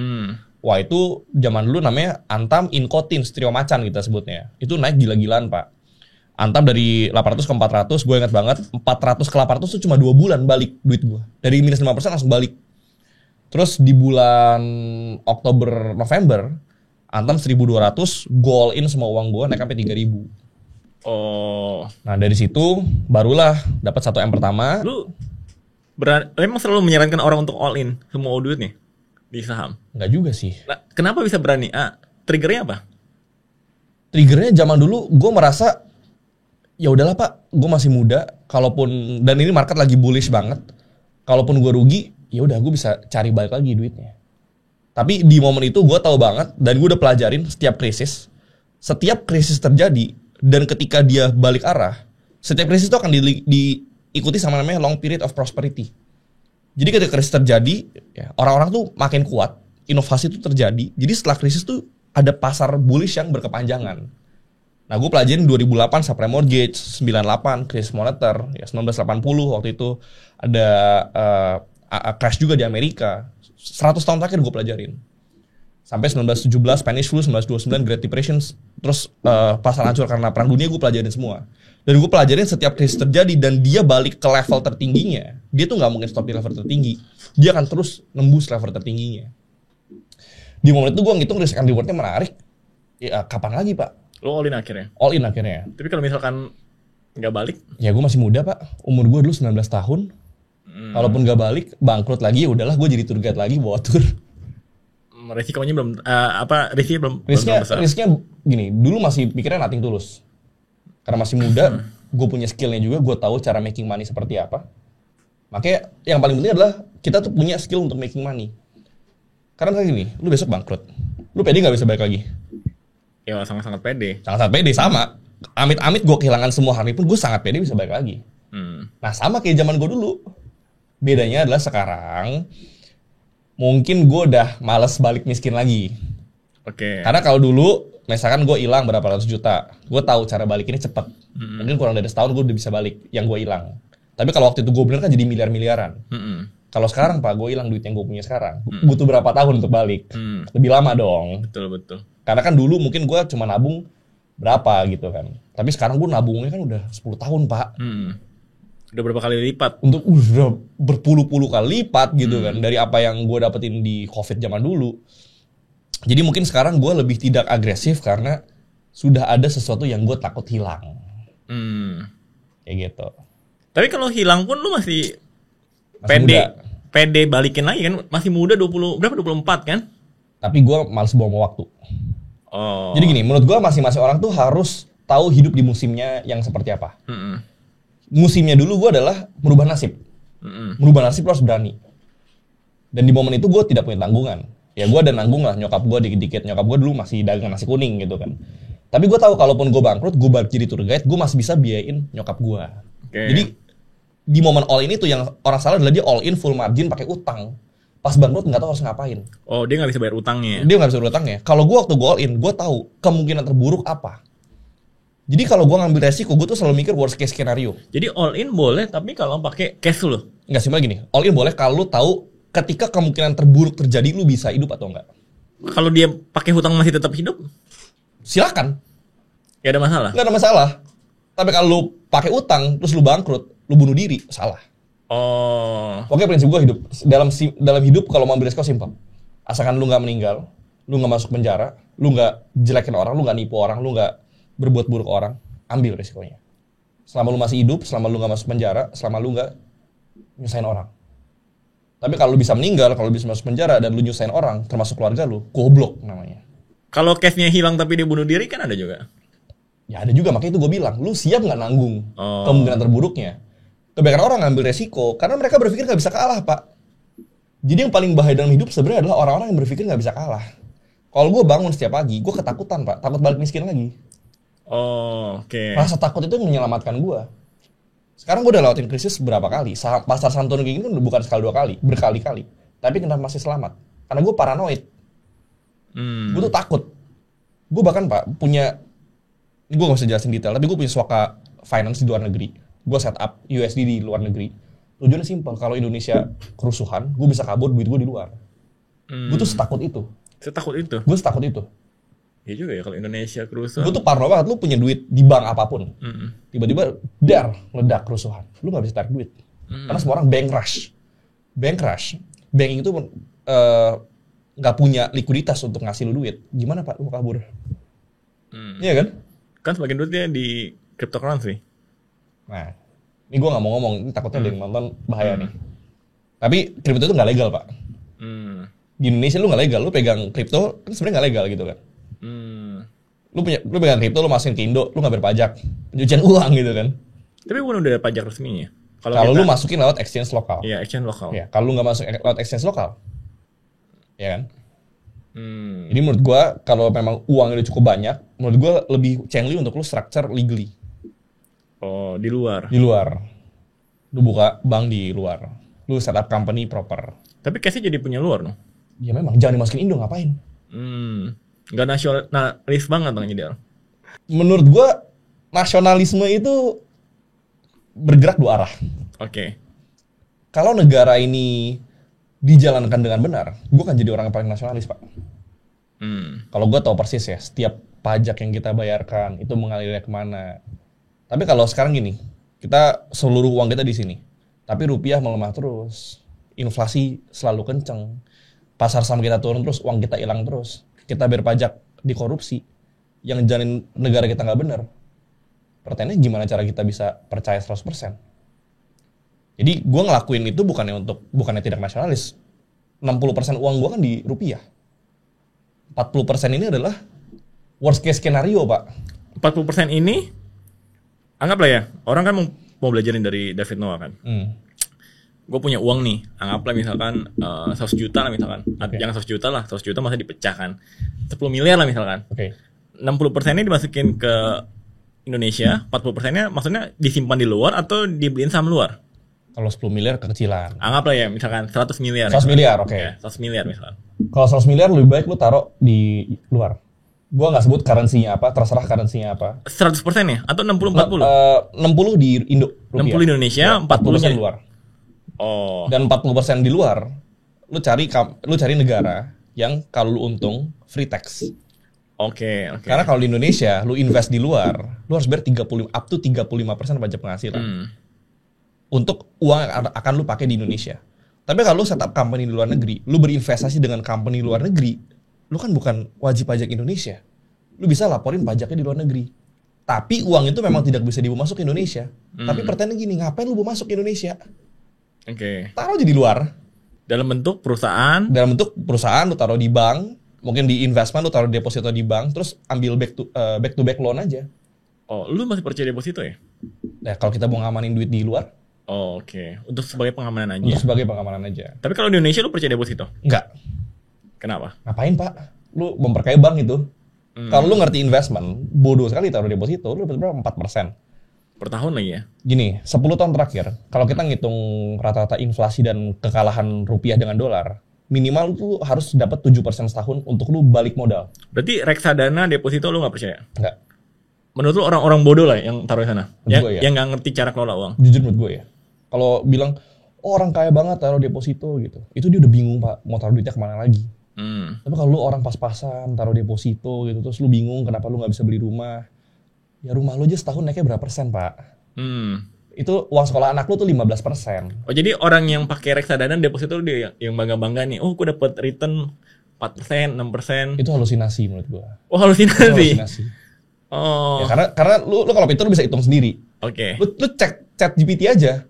Wah, itu zaman dulu namanya Antam Incotin, Trio Macan kita sebutnya. Itu naik gila-gilaan Pak. Antam dari 800 ke 400, gue ingat banget. 400 ke 800 tuh cuma 2 bulan balik duit gue. Dari minus 5% langsung balik. Terus di bulan Oktober, November, Antam 1.200, gue all in semua uang gue naik sampai 3.000. Oh. Nah dari situ barulah dapat 1M pertama. Lu emang selalu menyarankan orang untuk all in semua duitnya di saham? Enggak juga sih. Nah, kenapa bisa berani? Triggernya apa? Triggernya zaman dulu gue merasa ya udahlah Pak, gue masih muda. Kalaupun dan ini market lagi bullish banget. Kalaupun gue rugi, ya udah gue bisa cari balik lagi duitnya. Tapi di momen itu gue tahu banget dan gue udah pelajarin setiap krisis terjadi. Dan ketika dia balik arah, setiap krisis itu akan diikuti sama namanya long period of prosperity. Jadi ketika krisis terjadi, ya, orang-orang tuh makin kuat, inovasi itu terjadi. Jadi setelah krisis tuh ada pasar bullish yang berkepanjangan. Nah gue pelajarin 2008 subprime mortgage, 98 krisis moneter, ya 1980 waktu itu ada crash juga di Amerika. 100 tahun terakhir gue pelajarin. Sampai 1917 Spanish flu, 1929 Great Depression, terus pasar hancur karena perang dunia, gue pelajarin semua. Dan gue pelajarin setiap krisis terjadi dan dia balik ke level tertingginya. Dia tuh nggak mungkin stop di level tertinggi. Dia akan terus nembus level tertingginya. Di momen itu gue ngitung risk and rewardnya menarik. Ya kapan lagi Pak? Lo all in akhirnya? All in akhirnya. Tapi kalau misalkan nggak balik? Ya gue masih muda Pak. Umur gue dulu 19 tahun. Kalaupun nggak balik, bangkrut lagi, ya udahlah gue jadi tour guide lagi bawa tour. Resikonya belum risknya gini, dulu masih pikirnya nothing tulus. Karena masih muda, gue punya skillnya juga, gue tahu cara making money seperti apa. Makanya yang paling penting adalah kita tuh punya skill untuk making money. Karena misalnya gini, lu besok bangkrut, lu pede nggak bisa balik lagi? Ya sangat-sangat pede. Sangat pede, sama. Amit-amit gue kehilangan semua hari pun gue sangat pede bisa balik lagi. Nah sama kayak zaman gue dulu. Bedanya adalah sekarang mungkin gue udah males balik miskin lagi. Oke. Karena kalau dulu, misalkan gue hilang berapa ratus juta, gue tahu cara balikinnya cepet. Mungkin kurang dari setahun gue udah bisa balik yang gue hilang. Tapi kalau waktu itu gue bener kan jadi miliar-miliaran. Kalau sekarang Pak, gue hilang duit yang gue punya sekarang, butuh berapa tahun untuk balik? Lebih lama dong. Betul. Karena kan dulu mungkin gue cuma nabung berapa gitu kan. Tapi sekarang gue nabungnya kan udah 10 tahun Pak. Udah berapa kali lipat? Untuk udah berpuluh-puluh kali lipat gitu kan dari apa yang gue dapetin di COVID zaman dulu. Jadi mungkin sekarang gue lebih tidak agresif karena sudah ada sesuatu yang gue takut hilang. Kayak gitu. Tapi kalau hilang pun lu masih muda. pede balikin lagi kan? Masih muda 24 kan? Tapi gue males buang waktu. Oh. Jadi gini, menurut gue masing-masing orang tuh harus tahu hidup di musimnya yang seperti apa. Musimnya dulu gue adalah merubah nasib. Merubah nasib lo harus berani. Dan di momen itu gue tidak punya tanggungan. Ya gue ada nanggung lah, nyokap gue dikit-dikit. Nyokap gue dulu masih dagang nasi kuning gitu kan. Tapi gue tahu kalaupun gue bangkrut, gue balik jadi tour guide, gue masih bisa biayain nyokap gue. Jadi di momen all in itu yang orang salah adalah dia all in full margin pakai utang. Pas bangkrut nggak tahu harus ngapain. Oh, dia nggak bisa bayar utangnya. Dia nggak bisa bayar utangnya. Kalau gue waktu gue all in, gue tahu kemungkinan terburuk apa. Jadi kalau gue ngambil resiko, gue tuh selalu mikir worst case scenario. Jadi all in boleh, tapi kalau pakai cash lo? Nggak simpel gini. All in boleh kalau lu tahu ketika kemungkinan terburuk terjadi, lu bisa hidup atau enggak. Kalau dia pakai hutang masih tetap hidup? Silakan. Gak ada masalah. Nggak ada masalah. Tapi kalau lu pakai utang terus lu bangkrut, lu bunuh diri, salah. Oh. Oke, prinsip gue hidup dalam hidup kalau mau ambil resiko simpel. Asalkan lu nggak meninggal, lu nggak masuk penjara, lu nggak jelekin orang, lu nggak nipu orang, lu nggak berbuat buruk orang, ambil resikonya. Selama lu masih hidup, selama lu nggak masuk penjara, selama lu nggak nyusahin orang. Tapi kalau lu bisa meninggal, kalau lu bisa masuk penjara dan lu nyusahin orang, termasuk keluarga lu, goblok namanya. Kalau cashnya hilang tapi dia bunuh diri kan ada juga. Ya ada juga, makanya itu gue bilang, lu siap nggak nanggung kemungkinan terburuknya. Kebanyakan orang ngambil resiko karena mereka berpikir nggak bisa kalah, Pak. Jadi yang paling bahaya dalam hidup sebenarnya adalah orang-orang yang berpikir nggak bisa kalah. Kalau gue bangun setiap pagi, gue ketakutan, Pak, takut balik miskin lagi. Oh, oke. Rasa takut itu yang menyelamatkan gue. Sekarang gue udah lewatin krisis berapa kali. Pasar Santono kayak gini kan bukan sekali dua kali, berkali-kali. Tapi kenapa masih selamat? Karena gue paranoid. Gue tuh takut. Gue bahkan, Pak, punya, ini gue gak bisa jelasin detail, tapi gue punya swaka finance di luar negeri. Gue set up USD di luar negeri. Tujuannya simpel, kalau Indonesia kerusuhan, gue bisa kabur duit gue di luar. Gue tuh setakut itu. Setakut itu? Gue setakut itu. Iya juga ya, kalau Indonesia kerusuhan. Gue tuh parno banget, lu punya duit di bank apapun. Tiba-tiba, ledak kerusuhan. Lu gak bisa tarik duit. Karena semua orang bank rush. Banking itu gak punya likuiditas untuk ngasih lu duit. Gimana, Pak, lu mau kabur? Iya kan? Kan sebagian duitnya di cryptocurrency. Nah, ini gue gak mau ngomong, ini takutnya ada yang nonton bahaya nih. Tapi kripto itu gak legal, Pak. Di Indonesia lu gak legal, lu pegang kripto kan sebenarnya gak legal gitu kan. Lu pegang kripto, lu masukin ke Indo, lu gak berpajak. Pencucian uang gitu kan. Tapi bukan udah ada pajak resminya. Kalau lu masukin lewat exchange lokal. Iya, exchange lokal. Ya, kalau lu gak masuk lewat exchange lokal. Ya kan? Jadi menurut gue, kalau memang uang udah cukup banyak, menurut gue lebih cengli untuk lu structure legally. Oh, di luar? Di luar. Lu buka bank di luar. Lu set up company proper. Tapi case-nya jadi punya luar, no? Ya memang, jangan dimasukin Indo, ngapain? Nggak nasionalis banget Bang Ideal. Menurut gua nasionalisme itu bergerak dua arah. Oke. Kalau negara ini dijalankan dengan benar, gua kan jadi orang yang paling nasionalis, Pak. Kalau gua tahu persis ya, setiap pajak yang kita bayarkan itu mengalirnya kemana. Tapi kalau sekarang gini, kita seluruh uang kita di sini, tapi rupiah melemah terus, inflasi selalu kenceng, pasar saham kita turun terus, uang kita hilang terus. Kita bayar pajak di korupsi yang jalanin negara kita nggak benar. Pertanyaannya gimana cara kita bisa percaya 100%? Jadi gue ngelakuin itu bukannya tidak nasionalis. 60% uang gue kan di rupiah. 40% ini adalah worst case scenario, Pak. 40% ini anggaplah ya, orang kan mau belajarin dari David Noah kan. Gue punya uang nih, anggaplah misalkan 100 juta lah misalkan. Jangan 100 juta lah, 100 juta masa dipecahkan. 10 miliar lah misalkan. 60%-nya dimasukin ke Indonesia, 40%-nya maksudnya disimpan di luar atau dibeliin saham luar? Kalau 10 miliar kekecilan. Anggaplah ya misalkan 100 miliar. 100 miliar, oke. Ya, 100 miliar misalkan. Kalau 100 miliar lebih baik lu taruh di luar. Gua nggak sebut currency-nya apa, terserah currency-nya apa. 100% ya? Atau 60-40? 60 di Indo. Rupiah. 60 di Indonesia, 40 di luar. Oh. Dan 40% di luar, lu cari negara yang kalau lu untung free tax. Oke. Karena kalau di Indonesia, lu invest di luar, lu harus bayar 35% pajak penghasilan. untuk uang yang akan lu pakai di Indonesia. Tapi kalau lu setup company di luar negeri, lu berinvestasi dengan company luar negeri, lu kan bukan wajib pajak Indonesia. Lu bisa laporin pajaknya di luar negeri. Tapi uang itu memang tidak bisa dibawa masuk ke Indonesia. Tapi pertanyaan gini, ngapain lu bawa masuk ke Indonesia? Taruh aja di luar. Dalam bentuk perusahaan? Dalam bentuk perusahaan, lu taruh di bank, mungkin di investment, lu taruh deposito di bank, terus ambil back to back loan aja. Oh, lu masih percaya deposito ya? Nah, kalau kita mau ngamanin duit di luar. Oh, oke. Untuk sebagai pengamanan aja? Untuk sebagai pengamanan aja. Tapi kalau di Indonesia lu percaya deposito? Enggak. Kenapa? Ngapain, Pak? Lu memperkaya bank itu. Kalau lu ngerti investment, bodoh sekali taruh deposito, lu dapat berapa? 4%. Per tahun lagi ya? Gini, 10 tahun terakhir, kalau kita ngitung rata-rata inflasi dan kekalahan rupiah dengan dolar, minimal lu harus dapat 7% setahun untuk lu balik modal. Berarti reksadana deposito lu nggak percaya? Enggak. Menurut lu orang-orang bodoh lah yang taruh di sana? Ya. Yang nggak ngerti cara kelola uang? Jujur menurut gue ya. Kalau bilang, oh orang kaya banget taruh deposito gitu. Itu dia udah bingung, Pak, mau taruh duitnya kemana lagi. Tapi kalau lu orang pas-pasan taruh deposito gitu, terus lu bingung kenapa lu nggak bisa beli rumah, ya rumah lu aja setahun naiknya berapa persen, Pak? Itu uang sekolah anak lu tuh 15%. Oh, jadi orang yang pakai reksadana deposito dia yang bangga-bangga nih, oh gue dapet return 4%, 6%. Itu halusinasi menurut gua. Oh, halusinasi. Oh. Ya, karena lu kalau pintar lu bisa hitung sendiri. Oke. Lu cek ChatGPT aja.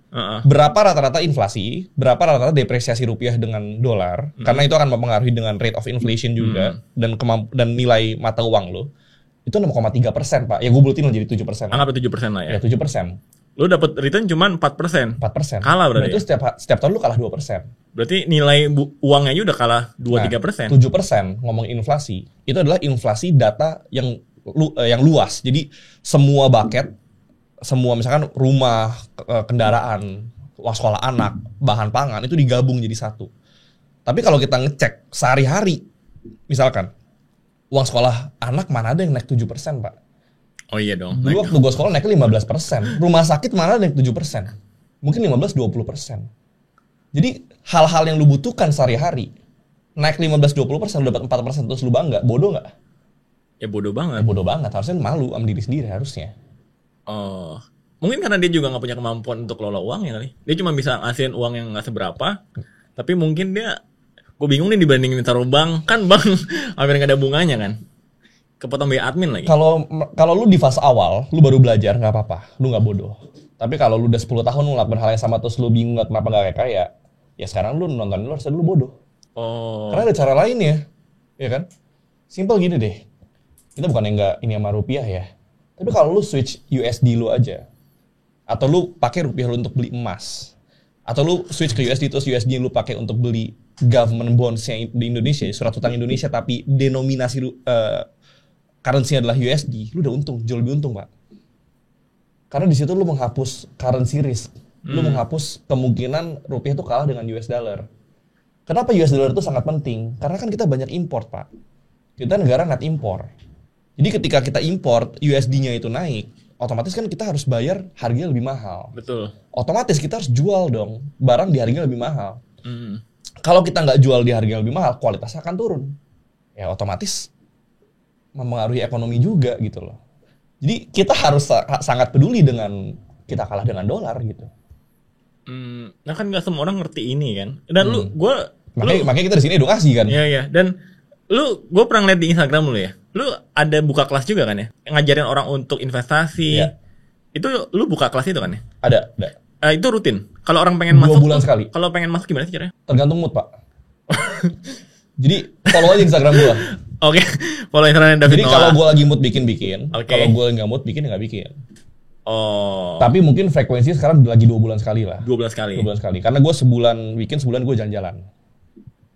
Berapa rata-rata inflasi, berapa rata-rata depresiasi rupiah dengan dolar, karena itu akan mempengaruhi dengan rate of inflation juga dan nilai mata uang lo. Itu 6,3%, Pak. Ya gue bulatin jadi 7%. Anggap 7% lah ya. Ya 7%. Lu dapat return cuma 4%. 4%. Kalah berarti. Nah, itu setiap tahun lu kalah 2%. Berarti nilai uangnya aja udah kalah 2-3%. 7% ngomong inflasi. Itu adalah inflasi data yang luas. Jadi semua bucket, semua misalkan rumah, kendaraan, uang sekolah anak, bahan pangan itu digabung jadi satu. Tapi kalau kita ngecek sehari-hari, misalkan uang sekolah anak mana ada yang naik 7%, Pak? Oh iya dong. Dulu waktu gue sekolah naik 15%. Rumah sakit mana ada yang 7%? Mungkin 15-20%. Jadi hal-hal yang lu butuhkan sehari-hari naik 15-20%, lu dapat 4% terus lu bangga, bodoh nggak? Ya bodoh banget. Ya bodoh banget, harusnya malu sama diri sendiri harusnya. Oh, mungkin karena dia juga nggak punya kemampuan untuk kelola uang ya kali. Dia cuma bisa ngasihin uang yang nggak seberapa, tapi mungkin dia, gue bingung nih dibandingin taruh bank, kan bank hampir nggak ada bunganya kan. Kepotong biaya admin lagi. Kalau lu di fase awal, lu baru belajar nggak apa-apa, lu nggak bodoh. Tapi kalau lu udah 10 tahun lu ngelakuin hal yang sama terus lu bingung kenapa nggak kaya, ya sekarang lu nonton lu harusnya lu bodoh. Oh. Karena ada cara lain ya kan? Simple gini deh. Kita bukan yang nggak ini sama rupiah ya. Tapi kalau lu switch USD lu aja, atau lu pakai rupiah lu untuk beli emas, atau lu switch ke USD terus USD lu pakai untuk beli government bonds-nya di Indonesia, surat utang Indonesia tapi denominasi currency-nya adalah USD, lu udah untung, jauh lebih untung, Pak. Karena di situ lu menghapus currency risk, lu menghapus kemungkinan rupiah itu kalah dengan US dollar. Kenapa US dollar itu sangat penting? Karena kan kita banyak import, Pak. Kita negara net impor. Jadi ketika kita import, USD-nya itu naik, otomatis kan kita harus bayar harganya lebih mahal. Betul. Otomatis kita harus jual dong, barang di harganya lebih mahal. Kalau kita nggak jual di harga yang lebih mahal, kualitasnya akan turun. Ya otomatis mempengaruhi ekonomi juga gitu loh. Jadi kita harus sangat peduli dengan kita kalah dengan dolar gitu. Nah kan nggak semua orang ngerti ini kan. Dan makanya kita di sini edukasi kan. Iya. Dan gue pernah lihat di Instagram lu ya. Lu ada buka kelas juga kan ya? Ngajarin orang untuk investasi. Iya. Itu lu buka kelas itu kan ya? Ada. Itu rutin. Kalau orang pengen masuk 2 bulan sekali. Kalau pengen masuk gimana sih caranya? Tergantung mood, Pak. Jadi follow aja Instagram gua. Oke. Follow Instagram David Noah. Jadi kalau gua lagi mood bikin. Okay. Kalau gua nggak mood bikin, nggak bikin. Oh. Tapi mungkin frekuensinya sekarang lagi 2 bulan sekali lah. 2 bulan sekali. 2 bulan sekali. Karena gua sebulan gua jalan-jalan.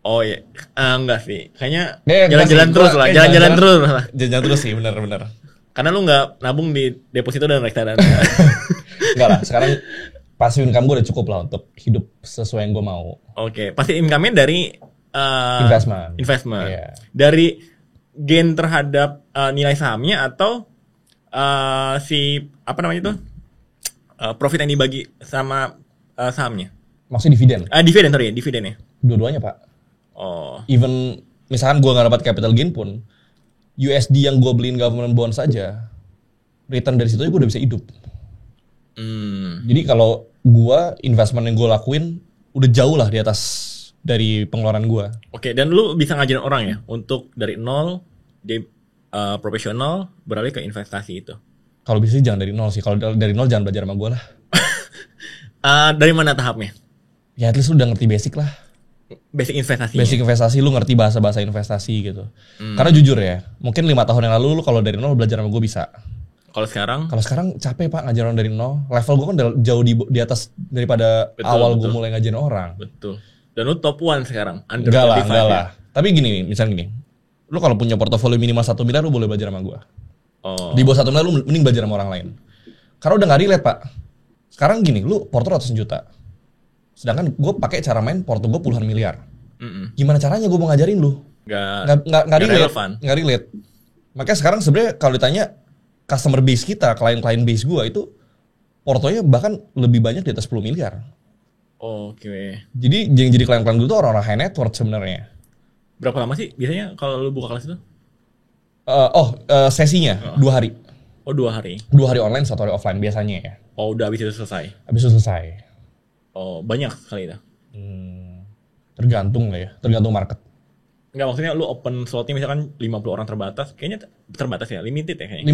Oh iya, enggak sih. Kayaknya jalan-jalan terus lah. Jalan-jalan terus lah. Jalan-jalan terus sih, benar. Karena lu nggak nabung di deposito dan reksadana. Enggak lah. Sekarang passive income gue udah cukup lah untuk hidup sesuai yang gue mau. Oke, passive income-nya dari investment. Yeah. Dari gain terhadap nilai sahamnya atau profit yang dibagi sama sahamnya. Maksudnya dividen? Dividennya. Dua-duanya, Pak. Oh. Even misalkan gue nggak dapat capital gain pun, USD yang gue beliin government bonds saja, return dari situ gue udah bisa hidup. Jadi kalau investment yang gue lakuin udah jauh lah di atas dari pengeluaran gue. Oke, dan lu bisa ngajarin orang ya untuk dari nol dia profesional beralih ke investasi itu. Kalau bisa jangan dari nol sih. Kalau dari nol jangan belajar sama gue lah. Dari mana tahapnya? Ya at least lu udah ngerti basic lah. Basic investasinya. Basic investasi, lu ngerti bahasa-bahasa investasi gitu. Karena jujur ya, mungkin 5 tahun yang lalu lu kalau dari nol belajar sama gue bisa. Kalau sekarang? Kalau sekarang capek Pak ngajar orang dari nol. Level gue kan jauh di atas daripada awal gue mulai ngajarin orang. Betul. Dan lu top 1 sekarang. Enggak lah. Tapi gini, misalnya gini. Lu kalau punya portofolio minimal 1 miliar lu boleh belajar sama gue. Di bawah 1 miliar lu mending belajar sama orang lain. Karena udah gak relate Pak. Sekarang gini, lu porto ratusan juta. Sedangkan gue pakai cara main porto gue puluhan miliar. Gimana caranya gue mau ngajarin lu? Nggak relate. Makanya sekarang sebenarnya kalau ditanya customer base kita, klien base gue itu portonya bahkan lebih banyak di atas 10 miliar. Oke. Jadi yang jadi klien-klien gue tuh orang-orang high net worth sebenarnya. Berapa lama sih biasanya kalau lu buka kelas itu? Sesinya 2 hari. 2 hari. 2 hari online, 1 hari offline biasanya ya. Udah habis itu selesai. Banyak sekali itu. Tergantung lah ya, tergantung market. Enggak, maksudnya lu open slotnya misalkan 50 orang terbatas, kayaknya terbatas ya, limited ya kayaknya.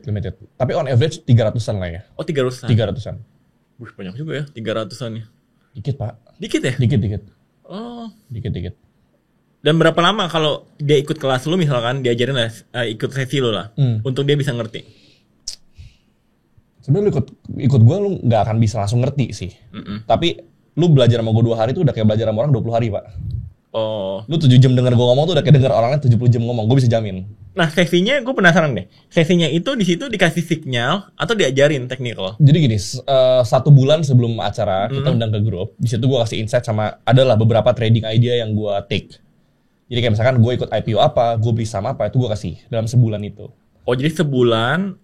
Limited. Tapi on average 300-an lah ya. 300-an. 300-an. Wih, banyak juga ya, 300-an ya. Dikit, Pak. Dikit ya? Dikit. Dikit. Dan berapa lama kalau dia ikut kelas lu misalkan diajarin lah, ikut sesi lu lah, untuk dia bisa ngerti? Sebenarnya lu ikut gue lu nggak akan bisa langsung ngerti sih. Tapi lu belajar sama gue 2 hari itu udah kayak belajar sama orang 20 hari Pak. Lu 7 jam denger gue ngomong tuh udah kayak denger orang lain 70 jam ngomong. Gue bisa jamin. Nah sesinya gue penasaran deh. Sesinya itu di situ dikasih sinyal atau diajarin technical? Jadi gini, 1 bulan sebelum acara kita undang ke grup. Di situ gue kasih insight sama adalah beberapa trading idea yang gue take. Jadi kayak misalkan gue ikut IPO apa, gue beli saham apa, itu gue kasih dalam sebulan itu. Jadi sebulan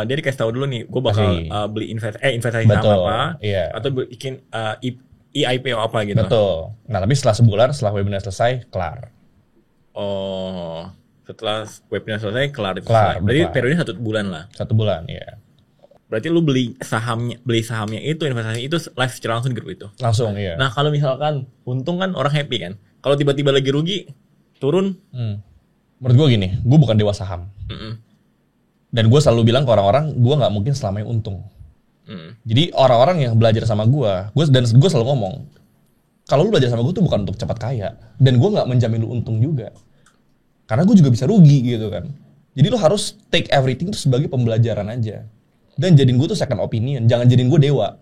dia dikasih tahu dulu nih, gue bakal beli investasi saham apa, atau bikin IPO apa gitu. Betul. Nah tapi setelah sebulan, setelah webinar selesai, kelar. Setelah webinar selesai, kelar. Berarti periodenya 1 bulan lah. 1 bulan, iya. Berarti lu beli sahamnya itu, investasi itu live secara langsung di grup itu? Langsung, iya. Nah kalau misalkan untung kan orang happy kan. Kalau tiba-tiba lagi rugi, turun. Menurut gue gini, gue bukan dewa saham. Dan gue selalu bilang ke orang-orang, gue gak mungkin selamanya untung. Jadi orang-orang yang belajar sama gue selalu ngomong, kalau lu belajar sama gue tuh bukan untuk cepat kaya. Dan gue gak menjamin lu untung juga. Karena gue juga bisa rugi gitu kan. Jadi lu harus take everything tuh sebagai pembelajaran aja. Dan jadiin gue tuh second opinion, jangan jadiin gue dewa.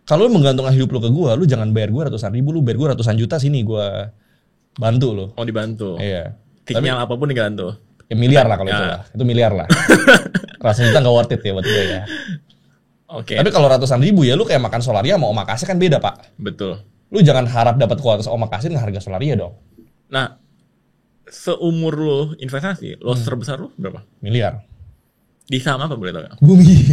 Kalau lu menggantungkan hidup lu ke gue, lu jangan bayar gue ratusan ribu, lu bayar gue ratusan juta sini gue bantu lu. Dibantu. Iya. Sinyal apapun dibantu. Ya miliar lah kalau itu lah. Itu miliar lah. Ratusan juta gak worth it ya buat gue ya. Oke. Tapi kalau ratusan ribu ya lu kayak makan Solaria sama omakase kan beda Pak. Betul. Lu jangan harap dapat kualitas omakase dengan harga Solaria dong. Nah, seumur lu investasi, loss terbesar lu berapa? Miliar. Di saham apa boleh tahu? Bumi.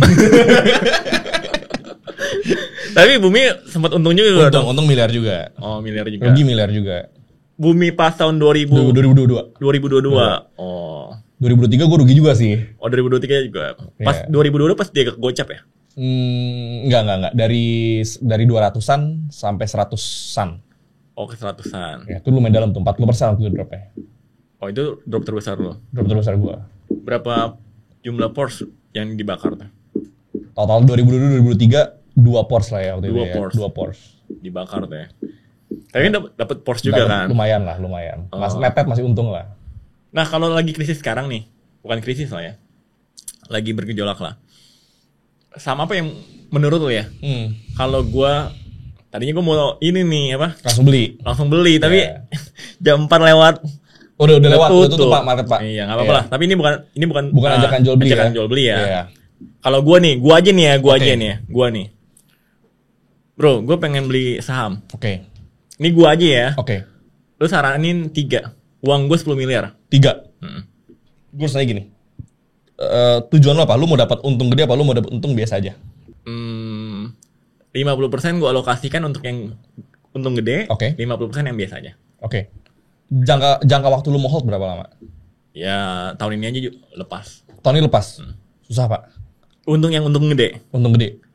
Tapi Bumi sempat untung juga. Untung miliar juga. Miliar juga. Rugi miliar juga. Bumi pas tahun 2022. 2022. 2023 gue rugi juga sih. 2023 juga. Pas 2022 pas dia gocap ya? Enggak. Dari 200-an sampai 100-an. Ke 100-an. Ya, itu lumayan dalam tuh, 40% waktu itu dropnya. Itu drop terbesar lo? Drop terbesar gua. Berapa jumlah Porsche yang dibakar tuh? Total 2022-2023 2 Porsche lah ya waktu itu ya. 2 Porsche. Dibakar tuh ya. Tapi dapat Porsche juga kan? Lumayan. Net masih untung lah. Nah, kalau lagi krisis sekarang nih, bukan krisis lah ya. Lagi bergejolak lah. Saham apa yang menurut lo ya? Kalau gua tadinya gua mau ini nih apa? Langsung beli, tapi jam 4 lewat. Udah lewat, udah tutup Pak, market Pak. Iya, enggak apa-apa lah. Tapi ini bukan ajakan jual beli. Ajakan jual beli ya. Iya. Kalau gua aja nih. Bro, gua pengen beli saham. Oke. Ini gua aja ya. Oke. Lu saranin 3. Uang gua 10 miliar. 3. Gue harus nanya gini. Tujuan lo apa? Lu mau dapat untung gede apa lu mau dapat untung biasa aja? 50% gua alokasikan untuk yang untung gede, 50% yang biasa aja. Oke. Jangka waktu lu mau hold berapa lama? Ya, tahun ini aja lepas. Tahun ini lepas? Susah Pak. Untung gede?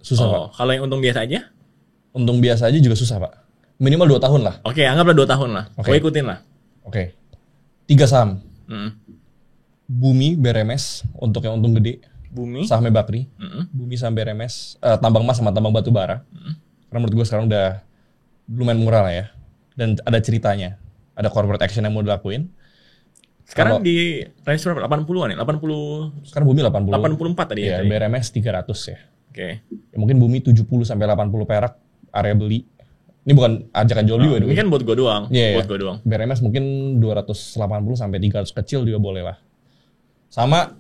Susah Pak. Kalau yang untung biasa aja? untung biasa aja juga susah Pak. Minimal 2 tahun lah. Oke, anggaplah 2 tahun lah. Gue ikutin lah. Oke. 3 saham. Bumi, BRMS untuk yang untung gede. Bumi. Sahamnya Bakri. Bumi sama BRMS. Tambang emas sama tambang batu bara. Karena menurut gue sekarang udah lumayan murah lah ya. Dan ada ceritanya. Ada corporate action yang mau dilakuin. Sekarang di range berapa? 80-an ya? 80. Sekarang Bumi 80. 84 tadi ya. BRMS 300 ya. Oke. Ya, mungkin Bumi 70 sampai 80 perak area beli. Ini bukan ajakan jual juga. Ini kan buat gue doang. Buat gue doang. BRMS mungkin 280 sampai 300 kecil juga boleh lah. Sama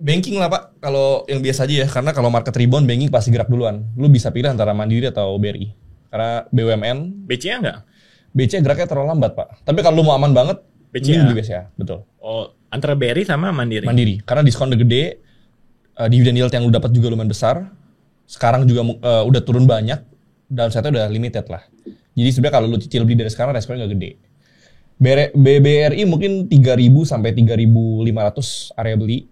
banking lah Pak, kalau yang biasa aja ya. Karena kalau market rebound, banking pasti gerak duluan. Lu bisa pilih antara Mandiri atau BRI. Karena BUMN. BCA nggak? BCA geraknya terlalu lambat Pak. Tapi kalau lu mau aman banget, BCA. beli BCA, betul. Oh, antara BRI sama Mandiri? Mandiri, karena diskon udah gede. Dividend yield yang lu dapat juga lumayan besar. Sekarang juga udah turun banyak. Downside-nya udah limited lah. Jadi sebenarnya kalau lu cicil beli dari sekarang resikonya nggak gede. BRI mungkin 3.000 sampai 3.500 area beli.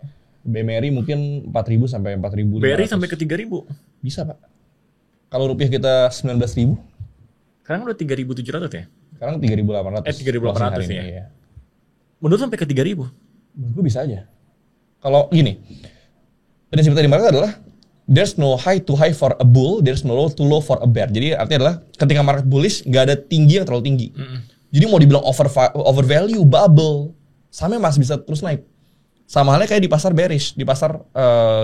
BMRI mungkin 4.000 sampai 4.500. BRI sampai ke 3.000? Bisa Pak. Kalau rupiah kita 19.000. Sekarang udah 3.700 ya? Sekarang 3.800. 3.800 ya? Iya. Menurut sampai ke 3.000? Menurut gue bisa aja. Kalau gini, prinsip tadi market adalah there's no high too high for a bull, there's no low too low for a bear. Jadi artinya adalah ketika market bullish nggak ada tinggi yang terlalu tinggi. Jadi mau dibilang over value, bubble, sahamnya masih bisa terus naik. Sama halnya kayak di pasar bearish, di pasar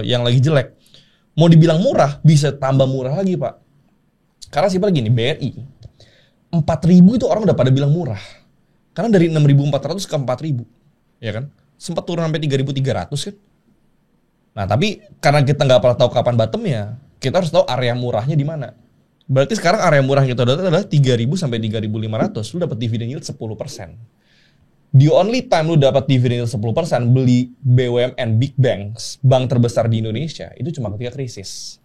yang lagi jelek. Mau dibilang murah, bisa tambah murah lagi Pak. Karena simpel gini, BRI 4.000 itu orang udah pada bilang murah. Karena dari 6.400 ke 4.000, ya kan? Sempat turun sampai 3.300 kan? Nah, tapi karena kita nggak pernah tahu kapan bottomnya, kita harus tahu area murahnya di mana. Berarti sekarang area murah yang kita dapat adalah 3.000 sampai 3.500. Lu dapat dividend yield 10%. The only time lu dapat dividend yield 10% beli BUMN, big banks, bank terbesar di Indonesia, itu cuma ketika krisis.